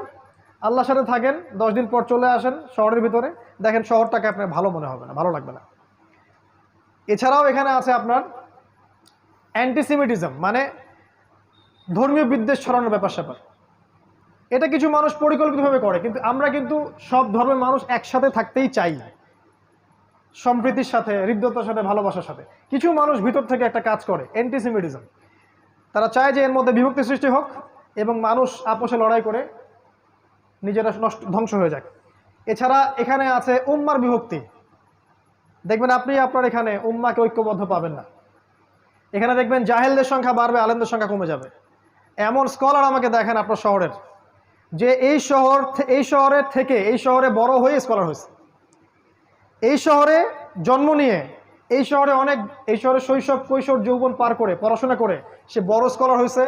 আল্লাহর সাথে থাকেন, 10 দিন পর চলে আসেন শহরের ভিতরে, দেখেন শহরটাকে আপনার ভালো মনে হবে না, ভালো লাগবে না। এছাড়াও এখানে আছে আপনার অ্যান্টিসেমিটিজম, মানে ধর্মীয় বিদ্বেষ ছড়ানোর ব্যাপার স্যাপার। এটা কিছু মানুষ পরিকল্পিতভাবে করে, কিন্তু আমরা কিন্তু সব ধর্মের মানুষ একসাথে থাকতেই চাই, সম্প্রীতির সাথে, হৃদ্যতার সাথে, ভালোবাসার সাথে। কিছু মানুষ ভিতর থেকে একটা কাজ করে অ্যান্টিসেমিটিজম, তারা চায় যে এর মধ্যে বিভক্তি সৃষ্টি হোক এবং মানুষ আপোষে লড়াই করে নিজেরা ধ্বংস হয়ে যাক। এছাড়া এখানে আছে উম্মার বিভক্তি। দেখবেন আপনি আপনার এখানে উম্মাকে ঐক্যবদ্ধ পাবেন না। এখানে দেখবেন জাহেলদের সংখ্যা বাড়বে, আলেমদের সংখ্যা কমে যাবে। এমন স্কলার আমাকে দেখেন আপনার শহরের, যে এই শহরের থেকে এই শহরে বড় হয়ে স্কলার হয়েছে, এই শহরে জন্ম নিয়ে এই শহরে শৈশব কৈশোর যৌবন পার করে পড়াশোনা করে সে বড় স্কলার হয়েছে,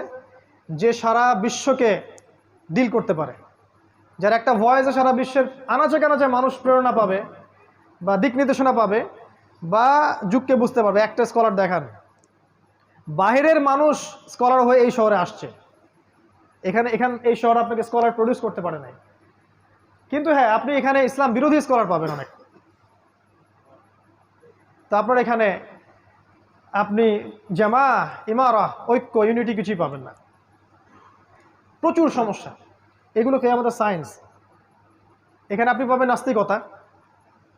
যে সারা বিশ্বকে ডিল করতে পারে, যার একটা ভয়েসে সারা বিশ্বের আনাচে কানাচে মানুষ প্রেরণা পাবে বা দিক নির্দেশনা পাবে বা যুগকে বুঝতে পারবে। একটা স্কলার দেখান, বাহিরের মানুষ স্কলার হয়ে এই শহরে আসছে, এই শহর আপনাকে স্কলার প্রডিউস করতে পারে নাই। কিন্তু হ্যাঁ, আপনি এখানে ইসলাম বিরোধী স্কলার পাবেন অনেক। তারপর এখানে আপনি জামা ইমারা ঐক্য ইউনিটি কিছুই পাবেন না, প্রচুর সমস্যা। এগুলোকে আমাদের সায়েন্স। এখানে আপনি পাবেন নাস্তিকতা,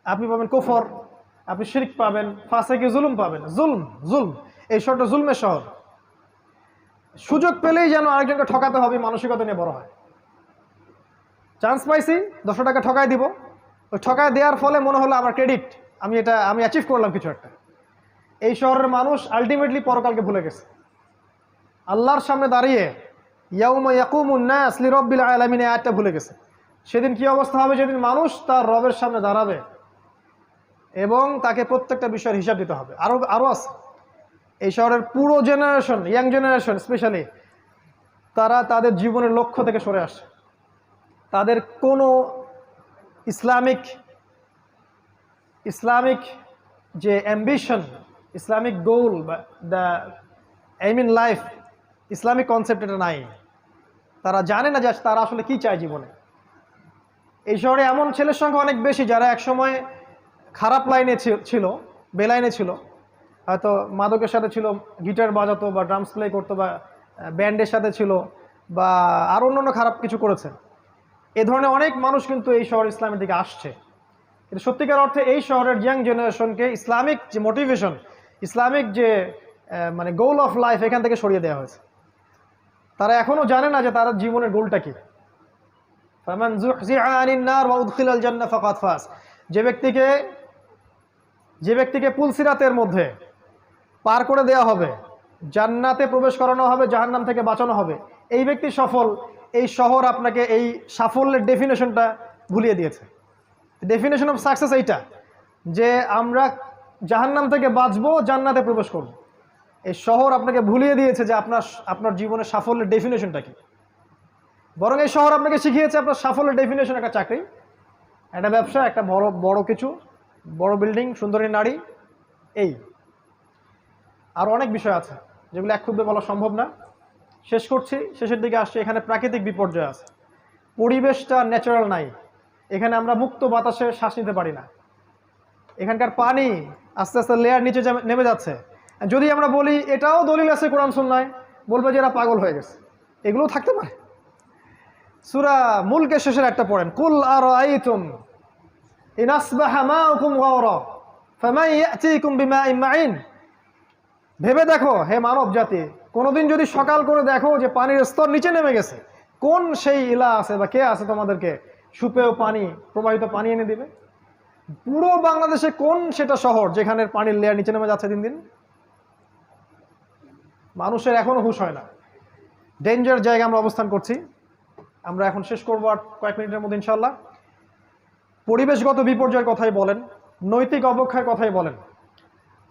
আপনি পাবেন কুফর, আপনি শিরক পাবেন, ফাসেকি জুলুম পাবেন। জুলম, এই শহরটা জুলমের শহর। সুযোগ পেলেই যেন আরেকজনকে ঠকাতে হবে মানসিকতা নিয়ে বড় হয়। চান্স পাইছি 200 টাকা ঠকাই দিব, ওই ঠকায় দেওয়ার ফলে মনে হলো আমার ক্রেডিট, আমি অ্যাচিভ করলাম কিছু একটা। এই শহরের মানুষ আলটিমেটলি পরকালকে ভুলে গেছে। আল্লাহর সামনে দাঁড়িয়ে ইয়াউমা ইয়াকুমুন নাস লিরাব্বিল আলামিন আয়াতটা ভুলে গেছে। সেদিন কি অবস্থা হবে? যেদিন মানুষ তার রবের সামনে দাঁড়াবে এবং তাকে প্রত্যেকটা বিষয়ের হিসাব দিতে হবে। আরও আছে। এই শহরের পুরো জেনারেশন, ইয়াং জেনারেশন স্পেশালি, তারা তাদের জীবনের লক্ষ্য থেকে সরে আসে। তাদের কোনো ইসলামিক যে অ্যাম্বিশন, ইসলামিক গোল বা the aim in life, Islamic concept এটা নাই। তারা জানে না যে তারা আসলে কি চায় জীবনে। এই শহরে এমন ছেলের সংখ্যা অনেক বেশি যারা একসময় খারাপ লাইনে ছিল, বেলাইনে ছিল, হয়তো মাদকের সাথে ছিল, গিটার বাজাতো বা ড্রামস প্লে করতো বা ব্যান্ডের সাথে ছিল বা আরও অন্যান্য খারাপ কিছু করেছে। এ ধরনের অনেক মানুষ কিন্তু এই শহর ইসলামের দিকে আসছে। কিন্তু সত্যিকার অর্থে এই শহরের ইয়াং জেনারেশনকে ইসলামিক যে মোটিভেশন, ইসলামিক যে মানে গোল অফ লাইফ, এখান থেকে সরিয়ে দেওয়া হয়েছে। তারা এখনও জানে না যে তার জীবনের গোলটা কি। ফামান যুহজিহা আনিন নার ওয়া উদখিলাল জান্নাহ ফাকাদ ফাজ। যে ব্যক্তিকে পুলসিরাতের মধ্যে পার করে দেওয়া হবে, জান্নাতে প্রবেশ করানো হবে, জাহান্নাম থেকে বাঁচানো হবে, এই ব্যক্তি সফল। এই শহর আপনাকে এই সাফল্যের ডেফিনেশনটা ভুলিয়ে দিয়েছে। ডেফিনেশন অফ সাকসেস এইটা যে আমরা জাহান্নাম থেকে বাঁচবো, জান্নাতে প্রবেশ করব। এই শহর আপনাকে ভুলিয়ে দিয়েছে যে আপনার জীবনের সাফল্যের ডেফিনেশনটা কি। বরং এই শহর আপনাকে শিখিয়েছে আপনার সাফল্যের ডেফিনেশন একটা চাকরি, একটা ব্যবসা, একটা বড় কিছু, বড় বিল্ডিং, সুন্দরী নারী, এই আরও অনেক বিষয় আছে যেগুলো এক ক্ষুব্ধে বলা সম্ভব না। শেষ করছি, শেষের দিকে আসছে। এখানে প্রাকৃতিক বিপর্যয় আছে, পরিবেশটা ন্যাচারাল নাই। এখানে আমরা মুক্ত বাতাসে শ্বাস নিতে পারি না। এখানকার পানি আস্তে আস্তে লেয়ার নিচে নেমে যাচ্ছে। যদি আমরা বলি এটাও দলিল আছে কোরআন সুন্নাহয়, বলবে যে এরা পাগল হয়ে গেছে। এগুলোও থাকতে পারে। সূরা মুলকের শেষের একটা পড়েন, কুল আরাআইতুম ইন আসবাহা মাউকুম গাওরা ফামান ইয়াতিকুম বিমাইন মাইন। ভেবে দেখো হে মানব জাতি, কোনোদিন যদি সকাল করে দেখো যে পানির স্তর নিচে নেমে গেছে, কোন সেই ইলা আছে বা কে আছে তোমাদেরকে সুপেয় পানি, প্রবাহিত পানি এনে দিবে? পুরো বাংলাদেশে কোন সেটা শহর যেখানে পানির লেয়ার নিচে নেমে যাচ্ছে দিন দিন? মানুষের এখনো হুঁশ হয় না। ডেঞ্জার জায়গায় আমরা অবস্থান করছি। আমরা এখন শেষ করবো আর কয়েক মিনিটের মধ্যে ইনশাআল্লাহ। পরিবেশগত বিপর্যয়ের কথাই বলেন, নৈতিক অবক্ষয়ের কথাই বলেন,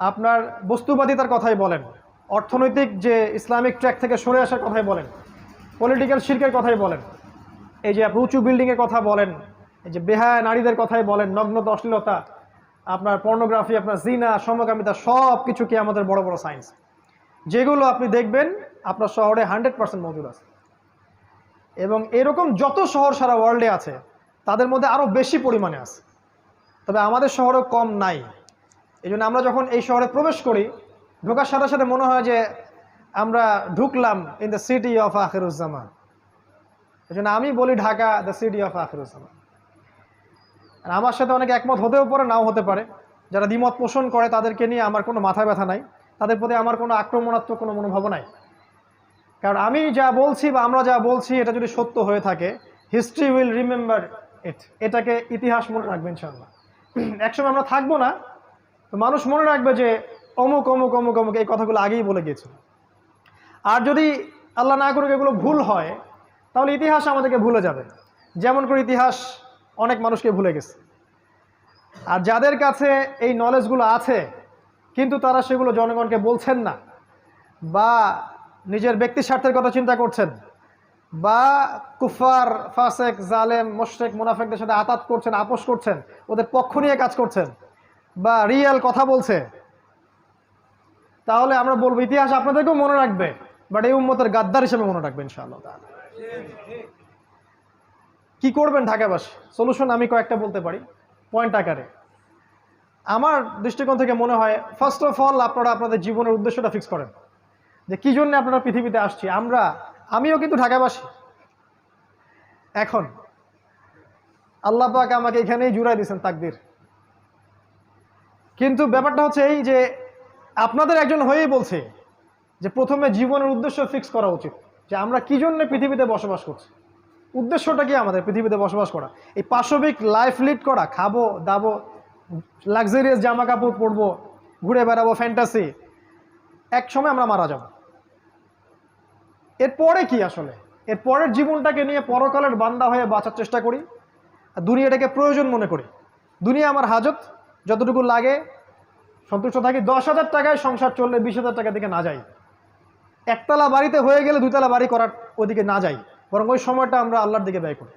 আপনার বস্তুবাদিতার কথাই বলেন, অর্থনৈতিক যে ইসলামিক ট্র্যাক থেকে সরে আসার কথাই বলেন, পলিটিক্যাল শিরকের কথাই বলেন, এই যে আপনি উঁচু বিল্ডিংয়ের কথা বলেন, এই যে বেহায়া নারীদের কথাই বলেন, নগ্নতা, অশ্লীলতা, আপনার পর্নোগ্রাফি, আপনার জিনা, সমকামিতা, সব কিছু কি আমাদের বড় বড় সায়েন্স, যেগুলো আপনি দেখবেন আপনার শহরে 100% মজুদ আছে। এবং এরকম যত শহর সারা ওয়ার্ল্ডে আছে তাদের মধ্যে আরও বেশি পরিমাণে আছে, তবে আমাদের শহরেও কম নাই। এই জন্য আমরা যখন এই শহরে প্রবেশ করি, ঢোকার সাথে সাথে মনে হয় যে আমরা ঢুকলাম ইন দ্য সিটি অফ আখিরুজ্জামান। এই জন্য আমি বলি ঢাকা দ্য সিটি অফ আখিরুজ্জামান। আর আমার সাথে অনেকে একমত হতেও পারে, নাও হতে পারে। যারা দ্বিমত পোষণ করে তাদেরকে নিয়ে আমার কোনো মাথা ব্যথা নাই, তাদের প্রতি আমার কোনো আক্রমণাত্মক কোনো মনোভাব নাই। কারণ আমি যা বলছি বা আমরা যা বলছি এটা যদি সত্য হয়ে থাকে, হিস্ট্রি উইল রিমেম্বার ইট। এটাকে ইতিহাস মনে রাখবে ইনশাআল্লাহ। একসময় আমরা থাকবো না, তো মানুষ মনে রাখবে যে অমুক অমুক অমুক অমুক এই কথাগুলো আগেই বলে গিয়েছিল। আর যদি আল্লাহ না করুক এগুলো ভুল হয়, তাহলে ইতিহাস আমাদেরকে ভুলে যাবে, যেমন করে ইতিহাস অনেক মানুষকে ভুলে গেছে। আর যাদের কাছে এই নলেজগুলো আছে কিন্তু তারা সেগুলো জনগণকে বলছেন না, বা নিজের ব্যক্তি স্বার্থের কথা চিন্তা করছেন, বা কুফার, ফাসেক, জালেম, মুশরিক, মুনাফিকদের সাথে আতাত করছেন, আপোষ করছেন, ওদের পক্ষ নিয়ে কাজ করছেন, বা রিয়েল কথা বলছে, তাহলে আমরা বলবো ইতিহাস আপনাদেরকেও মনে রাখবে, বাট এই উম্মতের গাদ্দার হিসেবে মনে রাখবে ইনশাআল্লাহ। কি করবেন ঢাকাবাসী? সলিউশন আমি কয়েকটা বলতে পারি পয়েন্ট আকারে। আমার দৃষ্টিকোণ থেকে মনে হয় ফার্স্ট অফ অল আপনারা আপনাদের জীবনের উদ্দেশ্যটা ফিক্স করেন যে কী জন্য আপনারা পৃথিবীতে আসছি। আমিও কিন্তু ঢাকাবাসী। এখন আল্লাহ পাক আমাকে এখানেই জুড়াই দিয়েছেন তাকদীর। কিন্তু ব্যাপারটা হচ্ছে এই যে আপনাদের একজন হয়েই বলছে যে প্রথমে জীবনের উদ্দেশ্য ফিক্স করা উচিত, যে আমরা কী জন্য পৃথিবীতে বসবাস করছি, উদ্দেশ্যটা কি আমাদের পৃথিবীতে বসবাস করা। এই পাশবিক লাইফ লিড করা, খাবো দাবো, লাক্সারিয়াস জামা কাপড় পরবো, ঘুরে বেড়াবো, ফ্যান্টাসি, এক সময় আমরা মারা যাব। এরপরে কি আসলে এর পরের জীবনটাকে নিয়ে পরকালের বান্দা হয়ে বাঁচার চেষ্টা করি, আর দুনিয়াটাকে প্রয়োজন মনে করি। দুনিয়া আমার হাজত, যতটুকু লাগে সন্তুষ্ট থাকি। 10,000 টাকায় সংসার চললে 20,000 টাকা দিকে না যাই, একতলা বাড়িতে হয়ে গেলে দুতলা বাড়ি করার ওদিকে না যাই, বরং ওই সময়টা আমরা আল্লাহর দিকে ব্যয় করি।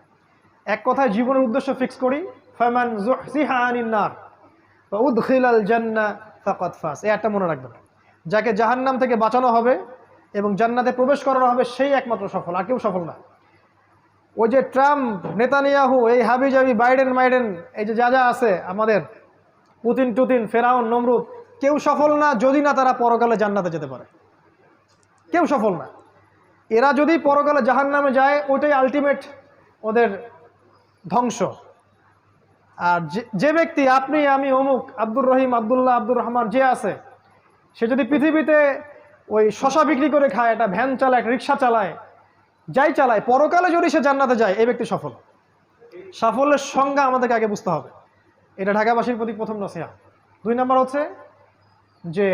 এক কথায় জীবনের উদ্দেশ্য ফিক্স করি, ফামান যুহজিহা আনিন নার ওয়া উদখিলাল জান্নাহ ফাকাদ ফাজ। এই একটা মনে রাখবেন, যাকে জাহান্নাম থেকে বাঁচানো হবে এবং জান্নাতে প্রবেশ করানো হবে সেই একমাত্র সফল, আর কেউ সফল না। ওই যে ট্রাম্প, নেতানিয়াহু, এই হাবিজাবি, বাইডেন, এই যে যা যা আছে আমাদের, পুতিন টুতিন, ফেরাউন, নমরুদ, কেউ সফল না যদি না তারা পরকালে জান্নাতে যেতে পারে। কেউ সফল না। এরা যদি পরকালে জাহান্নামে যায় ওইটাই আলটিমেট ওদের ধ্বংস। আর যে ব্যক্তি, আপনি আমি অমুক, আব্দুর রহিম, আব্দুল্লাহ, আব্দুর রহমান যে আছে, সে যদি পৃথিবীতে ওই শশা বিক্রি করে খায়, একটা ভ্যান চালায়, একটা রিক্সা চালায়, যাই চালায়, পরকালে যদি সে জান্নাতে যায়, এই ব্যক্তি সফল। সাফল্যের সংজ্ঞা আমাদেরকে আগে বুঝতে হবে। এটা ঢাকাবাসীর প্রতি প্রথম নসিহা। 2 নম্বর হচ্ছে যে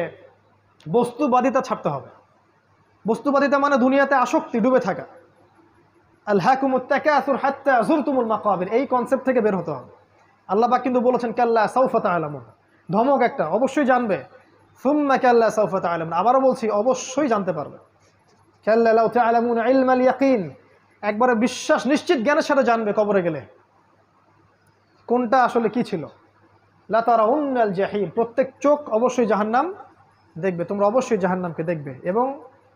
বস্তুবাদিতা ছাড়তে হবে। বস্তুবাদিতা মানে দুনিয়াতে আসক্তি, ডুবে থাকা। আলহাকুমুত তাকাসুর হাত্তা যুরতুমুল মাকাবির, এই কনসেপ্ট থেকে বের হতে হবে। আল্লাহ পাক কিন্তু বলেছেন কাল্লা সাউফা তা'লামুন, ধমক একটা, অবশ্যই জানবে। সুম্মা কাল্লা সাউফা তা'লামুন, আবারও বলছি অবশ্যই জানতে পারবে। কাল্লা লাউ তা'লামুন ইলমাল ইয়াকিন, একবারে বিশ্বাস নিশ্চিত জ্ঞানের সাথে জানবে কবরে গেলে কোনটা আসলে কি ছিল। লা তারাউন্নাল জাহিম, প্রত্যেক চোখ অবশ্যই জাহান্নাম দেখবে, তোমরা অবশ্যই জাহান্নামকে দেখবে। এবং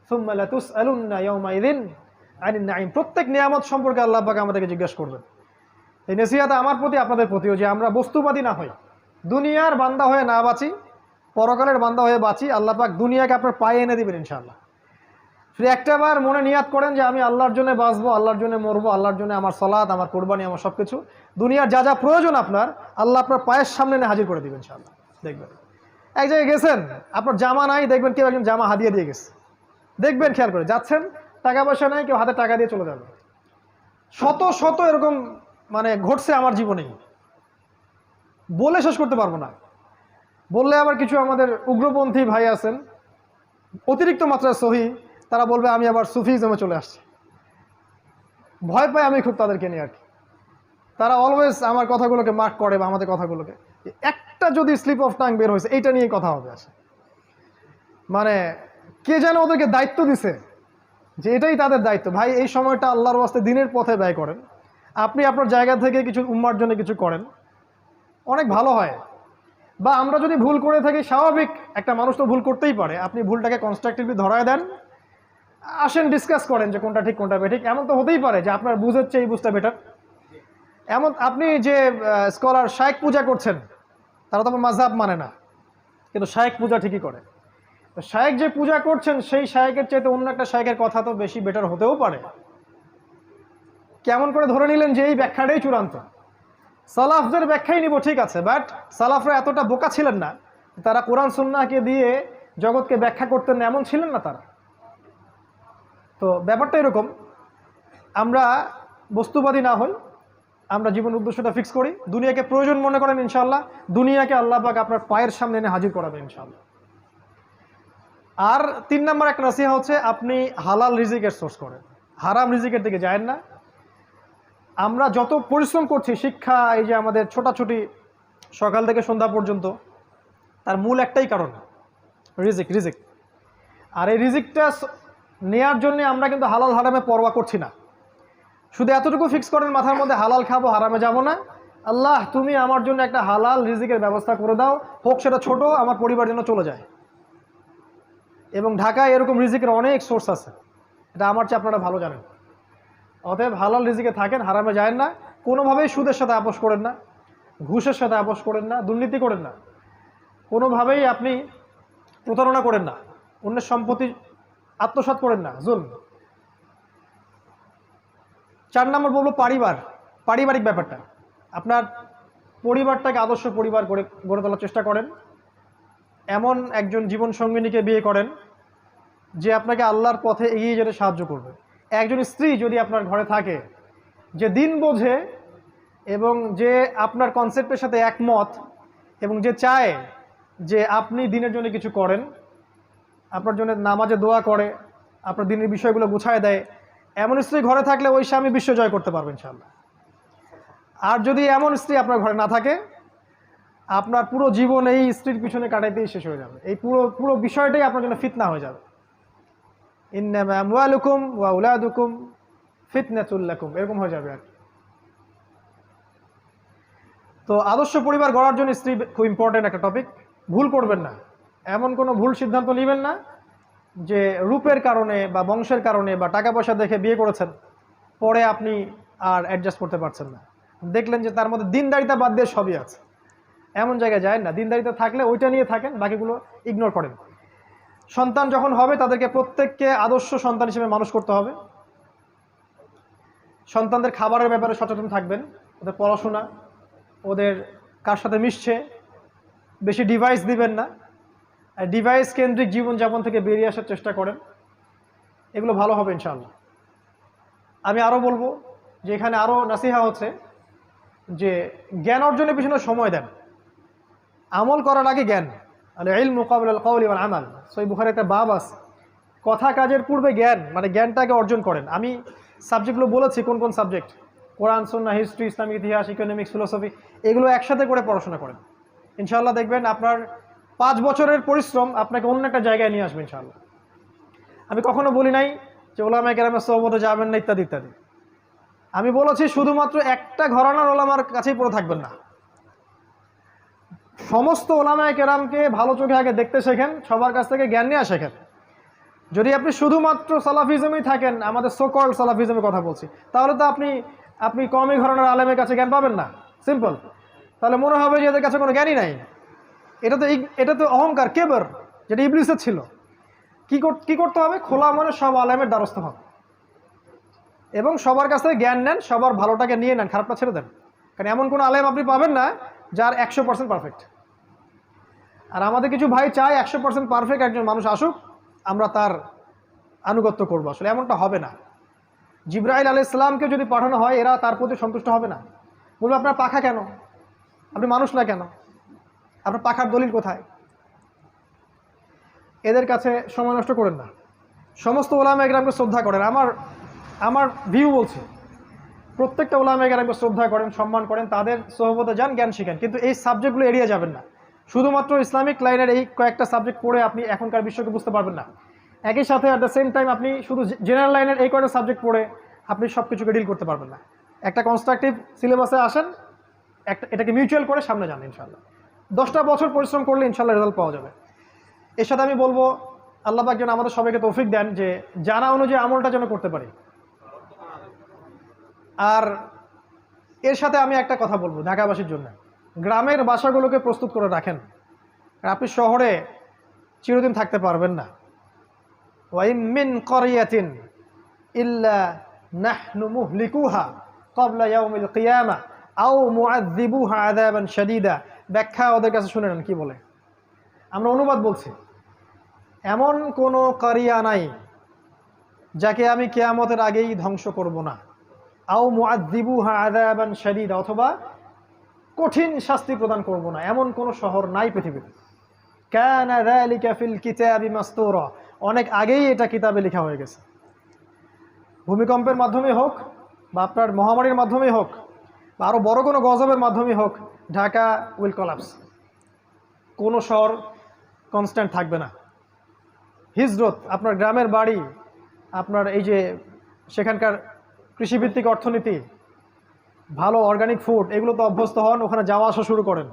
সুম্মা লা তুসআলুন্না ইয়াওমাইযিন আনিন নাঈম, প্রত্যেক নিয়ামত সম্পর্কে আল্লাহ পাক আমাদেরকে জিজ্ঞাসা করবেন। এই নসিহত আমার প্রতি, আপনাদের প্রতিও, যে আমরা বস্তুবাদী না হই, দুনিয়ার বান্দা হয়ে না বাঁচি, পরকালের বান্দা হয়ে বাঁচি। আল্লাহ পাক দুনিয়াকে আপনার পায়ে এনে দিবেন ইনশাআল্লাহ। শুধু একটাবার মনে নিয়াত করেন যে আমি আল্লাহর জন্য বাঁচবো, আল্লাহর জন্য মরবো, আল্লাহর জন্য আমার সালাত, আমার কোরবানি, আমার সব কিছু, দুনিয়ার যা যা প্রয়োজন আপনার, আল্লাহ আপনার পায়ের সামনে এনে হাজির করে দিবেন ইনশাআল্লাহ। দেখবেন এক জায়গায় গেছেন, আপনার জামা নাই, দেখবেন কেউ একজন জামা হাদিয়া দিয়ে গেছে, দেখবেন খেয়াল করে, যাচ্ছেন টাকা পয়সা নাই, কেউ হাতে টাকা দিয়ে চলে যাবে। শত শত এরকম মানে ঘটছে আমার জীবনেই, বলে শেষ করতে পারবো না। বললে আবার কিছু আমাদের উগ্রপন্থী ভাই আছেন, অতিরিক্ত মাত্রায় সহি, তারা বলবে আমি আবার সুফিজমে চলে আসছি। ভয় পাই আমি খুব তাদেরকে নিয়ে আর কি। তারা অলওয়েজ আমার কথাগুলোকে মার্ক করে, বা আমাদের কথাগুলোকে, একটা যদি স্লিপ অফ টাং বের হয়েছে এইটা নিয়েই কথা হবে। আসে মানে কে যেন ওদেরকে দায়িত্ব দিছে যে এটাই তাদের দায়িত্ব। ভাই, এই সময়টা আল্লাহর ওয়াস্তে দিনের পথে ব্যয় করেন। আপনি আপনার জায়গা থেকে কিছু উম্মার জন্য কিছু করেন, অনেক ভালো হয়। বা আমরা যদি ভুল করে থাকি, স্বাভাবিক, একটা মানুষ তো ভুল করতেই পারে, আপনি ভুলটাকে কনস্ট্রাকটিভলি ধরায় দেন, আসেন ডিসকাস করেন যে কোনটা ঠিক কোনটা বেঠিক। এমন তো হতেই পারে যে আপনার বুঝ হচ্ছে এই বুঝটা বেটার। এমন আপনি যে স্কলার শায়েখ পূজা করছেন, তারা তো আমার মাযহাব মানে না, কিন্তু শায়েখ পূজা ঠিকই করে। তো শায়েখ যে পূজা করছেন, সেই শায়েখের চাইতে অন্য একটা শায়েখের কথা তো বেশি বেটার হতেও পারে। কেমন করে ধরে নিলেন যে এই ব্যাখ্যাটাই চূড়ান্ত? সালাফদের ব্যাখ্যাই নিব, ঠিক আছে, বাট সালাফরা এতটা বোকা ছিলেন না, তারা কোরআন সুন্নাহকে দিয়ে জগৎকে ব্যাখ্যা করতেন না, এমন ছিলেন না তারা। তো ব্যাপারটা এরকম, আমরা বস্তুবাদী না হই, আমরা জীবন উদ্দেশ্যটা ফিক্স করি, দুনিয়াকে প্রয়োজন মনে করেন, ইনশাআল্লাহ দুনিয়াকে আল্লাহ পাক আপনার পায়ের সামনে এনে হাজির করাবেন ইনশাআল্লাহ। আর 3 নম্বর একটা নসিহা হচ্ছে আপনি হালাল রিজিকের সোর্স করেন, হারাম রিজিকের দিকে যায়েন না। আমরা যত পরিশ্রম করছি, শিক্ষা, এই যে আমাদের ছোটাছুটি সকাল থেকে সন্ধ্যা পর্যন্ত, তার মূল একটাই কারণ, রিজিক। আর এই রিজিকটা নেয়ার জন্য আমরা কিন্তু হালাল হারামে পরোয়া করছি না। শুধু এতটুকু ফিক্স করেন মাথার মধ্যে, হালাল খাবো, হারামে যাব না। আল্লাহ তুমি আমার জন্য একটা হালাল রিজিকের ব্যবস্থা করে দাও, হোক সেটা ছোট, আমার পরিবার যেন চলে যায়। এবং ঢাকায় এরকম রিজিকের অনেক সোর্স আছে, এটা আমার চেয়ে আপনারা ভালো জানেন। অতএব হালাল রিজিকে থাকেন, হারামে যায় না। কোনোভাবেই সুদের সাথে আপোষ করেন না, ঘুষের সাথে আপোষ করেন না, দুর্নীতি করেন না। কোনোভাবেই আপনি প্রতারণা করেন না, অন্যের সম্পত্তি আত্মসাৎ করেন না, জুলম। 4 নম্বর বলবো পারিবারিক ব্যাপারটা। আপনার পরিবারটাকে আদর্শ পরিবার গড়ে তোলার চেষ্টা করেন। এমন একজন জীবন সঙ্গিনীকে বিয়ে করেন যে আপনাকে আল্লাহর পথে এগিয়ে যেতে সাহায্য করবে। একজন স্ত্রী যদি আপনার ঘরে থাকে যে দিন বোঝে এবং যে আপনার কনসেপ্টের সাথে একমত এবং যে চায় যে আপনি দিনের জন্য কিছু করেন, আপনার জন্য নামাজে দোয়া করে, আপনার দিনের বিষয়গুলো গুছায় দেয়, এমন স্ত্রী ঘরে থাকলে ওই স্বামী বিশ্ব জয় করতে পারবেন ইনশাআল্লাহ। আর যদি এমন স্ত্রী আপনার ঘরে না থাকে, আপনার পুরো জীবন এই স্ত্রীর পিছনে কাটাইতেই শেষ হয়ে যাবে। এই পুরো বিষয়টাই আপনার জন্য ফিতনা হয়ে যাবে। ইন্নামা আমওয়ালুকুম ওয়া আওলাদুকুম ফিতনাতুল লাকুম, এরকম হয়ে যাবে আর। তো আদর্শ পরিবার গড়ার জন্য স্ত্রী খুব ইম্পর্টেন্ট একটা টপিক। ভুল করবেন না, এমন কোনো ভুল সিদ্ধান্ত নেবেন না যে রূপের কারণে বা বংশের কারণে বা টাকা পয়সা দেখে বিয়ে করেছেন, পরে আপনি আর অ্যাডজাস্ট করতে পারছেন না, দেখলেন যে তার মধ্যে দিনদারিতা বাদ দিয়ে সবই আছে। এমন জায়গায় যায় না, দিনদারিতা থাকলে ওইটা নিয়ে থাকেন, বাকিগুলো ইগনোর করেন। সন্তান যখন হবে তাদেরকে প্রত্যেককে আদর্শ সন্তান হিসেবে মানুষ করতে হবে। সন্তানদের খাবারের ব্যাপারে সচেতন থাকবেন, ওদের পড়াশোনা, ওদের কার সাথে মিশছে, বেশি ডিভাইস দিবেন না, ডিভাইস কেন্দ্রিক জীবনযাপন থেকে বেরিয়ে আসার চেষ্টা করেন। এগুলো ভালো হবে ইনশাআল্লাহ। আমি আরও বলবো যে এখানে আরও নাসিহা হচ্ছে যে জ্ঞান অর্জনের পিছনে সময় দেন, আমল করার আগে জ্ঞান। আল ইলমু ক্বাবলা আল কওলি ওয়াল আমাল, সহিহ বুখারীর একটা বাব আছে, কথা কাজের পূর্বে জ্ঞান, মানে জ্ঞানটাকে অর্জন করেন। আমি সাবজেক্টগুলো বলেছি কোন কোন সাবজেক্ট, কোরআন, সুন্নাহ, হিস্ট্রি, ইসলামিক ইতিহাস, ইকোনমিক্স, ফিলোসফি, এগুলো একসাথে করে পড়াশোনা করেন। ইনশাআল্লাহ দেখবেন আপনার 5 বছরের পরিশ্রম আপনাকে অন্য একটা জায়গায় নিয়ে আসবে ইনশাআল্লাহ। আমি কখনো বলি নাই যে ওলামায়ে কেরামের সোহবতে যাবেন না ইত্যাদি ইত্যাদি। আমি বলেছি শুধুমাত্র একটা ঘরানার ওলামার কাছেই পড়ে থাকবেন না, সমস্ত ওলামায়ে কেরামকে ভালো চোখে আগে দেখতে শেখেন, সবার কাছ থেকে জ্ঞান নিয়ে শেখেন। যদি আপনি শুধুমাত্র সালাফিজমেই থাকেন, আমাদের সোকল সালাফিজমের কথা বলছি, তাহলে তো আপনি কমই ঘরানার আলেমের কাছে জ্ঞান পাবেন না, সিম্পল। তাহলে মনে হবে যে এদের কাছে কোনো জ্ঞানই নাই। এটা তো অহংকার, কেবর, যেটা ইবলিসের ছিল। কি করতে হবে? খোলা মনে সব আলেমের দ্বারস্থ হন এবং সবার কাছ থেকে জ্ঞান নেন, সবার ভালোটাকে নিয়ে নেন, খারাপটা ছেড়ে দেন। কারণ এমন কোনো আলেম আপনি পাবেন না যার 100% পারফেক্ট। আর আমাদের কিছু ভাই চায় 100% পারফেক্ট একজন মানুষ আসুক, আমরা তার আনুগত্য করবো। আসলে এমনটা হবে না। জিবরাইল আলাইহিস সালামকে যদি পাঠানো হয়, এরা তার প্রতি সন্তুষ্ট হবে না, বলবে আপনার পাখা কেন, আপনি মানুষ না কেন, আপনার পাখার দলিল কোথায়? এদের কাছে সময় নষ্ট করেন না, সমস্ত ওলামায়ে কেরামকে শ্রদ্ধা করেন। আমার ভিউ বলছে, প্রত্যেকটা ওলামায়ে কেরামকে শ্রদ্ধা করেন, সম্মান করেন, তাদের সোহবতে যান, জ্ঞান শিখেন, কিন্তু এই সাবজেক্টগুলো এড়িয়ে যাবেন না। শুধুমাত্র ইসলামিক লাইনের এই কয়েকটা সাবজেক্ট পড়ে আপনি এখনকার বিশ্বকে বুঝতে পারবেন না। একই সাথে অ্যাট দ্য সেম টাইম আপনি শুধু জেনারেল লাইনের এই কয়েকটা সাবজেক্ট পড়ে আপনি সব কিছুকে ডিল করতে পারবেন না। একটা কনস্ট্রাকটিভ সিলেবাসে আসেন, এটাকে মিউচুয়াল করে সামনে যান ইনশাআল্লাহ। 10টা বছর পরিশ্রম করলে ইনশাআল্লাহ রেজাল্ট পাওয়া যাবে। এর সাথে আমি বলবো আল্লাহ পাক যেন আমাদের সবাইকে তৌফিক দেন যে জানা অনুযায়ী আমলটা যেন করতে পারি। আর এর সাথে আমি একটা কথা বলবো ঢাকাবাসীর জন্য, গ্রামের বাসাগুলোকে প্রস্তুত করে রাখেন। আপনি শহরে চিরদিন থাকতে পারবেন না। ওয়াইম মিন ক্বরিয়াতিন ইল্লা নাহনু মুহলিকুহা ক্বাবলা ইয়াউমিল কিয়ামা আও মুআযযিবুহা আযাবান শাদীদা। ব্যাখ্যা ওদের কাছে শুনে নেন কি বলে, আমরা অনুবাদ বলছি। এমন কোনো কারিয়া নাই যাকে আমি কিয়ামতের আগেই ধ্বংস করব না, আও মুআযযিবুহা আযাবান শাদীদা, অথবা কঠিন শাস্তি প্রদান করব না, এমন কোনো শহর নাই পৃথিবীতে। কানা যালিকা ফিল কিতাবি মাসতুরা, অনেক আগেই এটা কিতাবে লেখা হয়ে গেছে। ভূমিকম্পের মাধ্যমে হোক বা আপনার মহামারীর মাধ্যমে হোক বা আরও বড় কোনো গজবের মাধ্যমে হোক, ঢাকা উইল কলাপস। কোনো শহর কনস্ট্যান্ট থাকবে না। হিজরত, আপনার গ্রামের বাড়ি, আপনার এই যে সেখানকার কৃষিভিত্তিক অর্থনীতি, ভালো অর্গানিক ফুড, এগুলো তো অভ্যস্ত হন, ওখানে যাওয়া আসা শুরু করেন।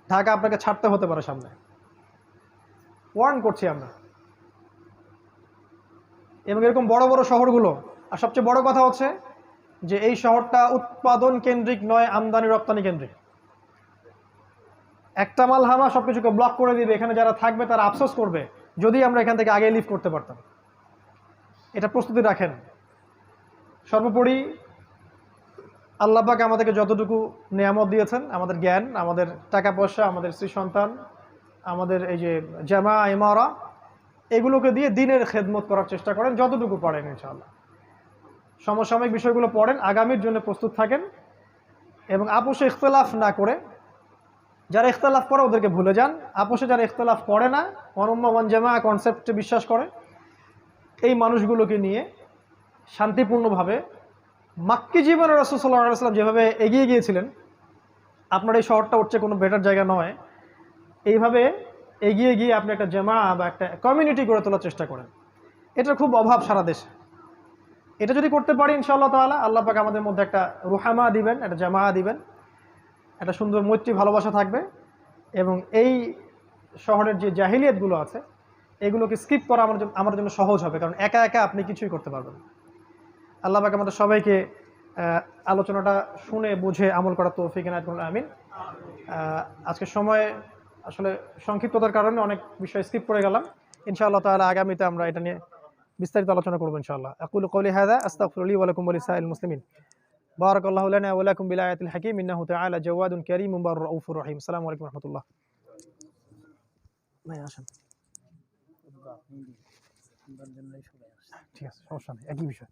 ঢাকা আপনাকে ছাড়তে হতে পারে সামনে, ওয়ার্ন করছি আমরা। এবং এরকম বড় বড় শহরগুলো, আর সবচেয়ে বড় কথা হচ্ছে যে এই শহরটা উৎপাদন কেন্দ্রিক নয়, আমদানি রপ্তানি কেন্দ্রিক। একটা মালহামা সবকিছুকে ব্লক করে দিবে, এখানে যারা থাকবে তারা আফসোস করবে যদি আমরা এখান থেকে আগে লিভ করতে পারতাম। এটা প্রস্তুতি রাখেন। সর্বোপরি আল্লাহ পাক আমাদেরকে যতটুকু নিয়ামত দিয়েছেন, আমাদের জ্ঞান, আমাদের টাকা পয়সা, আমাদের স্ত্রী সন্তান, আমাদের এই যে জামা ইমারা, এগুলোকে দিয়ে দিনের খেদমত করার চেষ্টা করেন যতটুকু পারেন ইনশাআল্লাহ। সমসাময়িক বিষয়গুলো পড়েন, আগামীর জন্য প্রস্তুত থাকেন এবং আপোষে ইখতলাফ না করে, যারা ইখতলাফ করে ওদেরকে ভুলে যান। আপোষে যারা ইখতলাফ করে না, ওয়ানুম্মা ওয়ান জামা কনসেপ্টে বিশ্বাস করে, এই মানুষগুলোকে নিয়ে শান্তিপূর্ণভাবে মাক্কি জীবনে রাসূল সাল্লাল্লাহু আলাইহি ওয়াসাল্লাম যেভাবে এগিয়ে গিয়েছিলেন, আপনার এই শহরটা হচ্ছে কোনো বেটার জায়গা নয়, এইভাবে এগিয়ে গিয়ে আপনি একটা জামা বা একটা কমিউনিটি গড়ে তোলার চেষ্টা করেন। এটার খুব অভাব সারা দেশে। এটা যদি করতে পারি ইনশাআল্লাহ তাআলা, আল্লাহ পাক আমাদের মধ্যে একটা রুহামা দিবেন, একটা জামা দিবেন, একটা সুন্দর মৈত্রী ভালোবাসা থাকবে এবং এই শহরের যে জাহিলিয়াতগুলো আছে এগুলোকে স্কিপ করা আমার জন্য সহজ হবে, কারণ একা একা আপনি কিছুই করতে পারবেন। আল্লাহ পাক আমাদের সবাইকে আলোচনাটা শুনে বুঝে আমল করার তৌফিক এনায়েত করুন, আমিন। আজকের সময় আসলে সংক্ষিপ্ততার কারণে অনেক বিষয় স্কিপ করে গেলাম। ইনশাআল্লাহ তাআলা আগামীতে আমরা এটা নিয়ে বিস্তারিত আলোচনা করব ইনশাআল্লাহ। আকুলু কওলি হাযা আস্তাগফিরুল্লাহ ওয়া লাকুম ওয়া লিসাইরিল মুসলিমিন। বারাকাল্লাহু লানা ওয়া লাকুম বিল আয়াতিল হাকীম ইন্নাহু তাআলা জাওয়াদুন কারীমুন রাউফুর রহিম। আসসালামু আলাইকুম ওয়া রাহমাতুল্লাহ। ভাই আসেন। ঠিক আছে, সমস্যা নেই, একই বিষয়।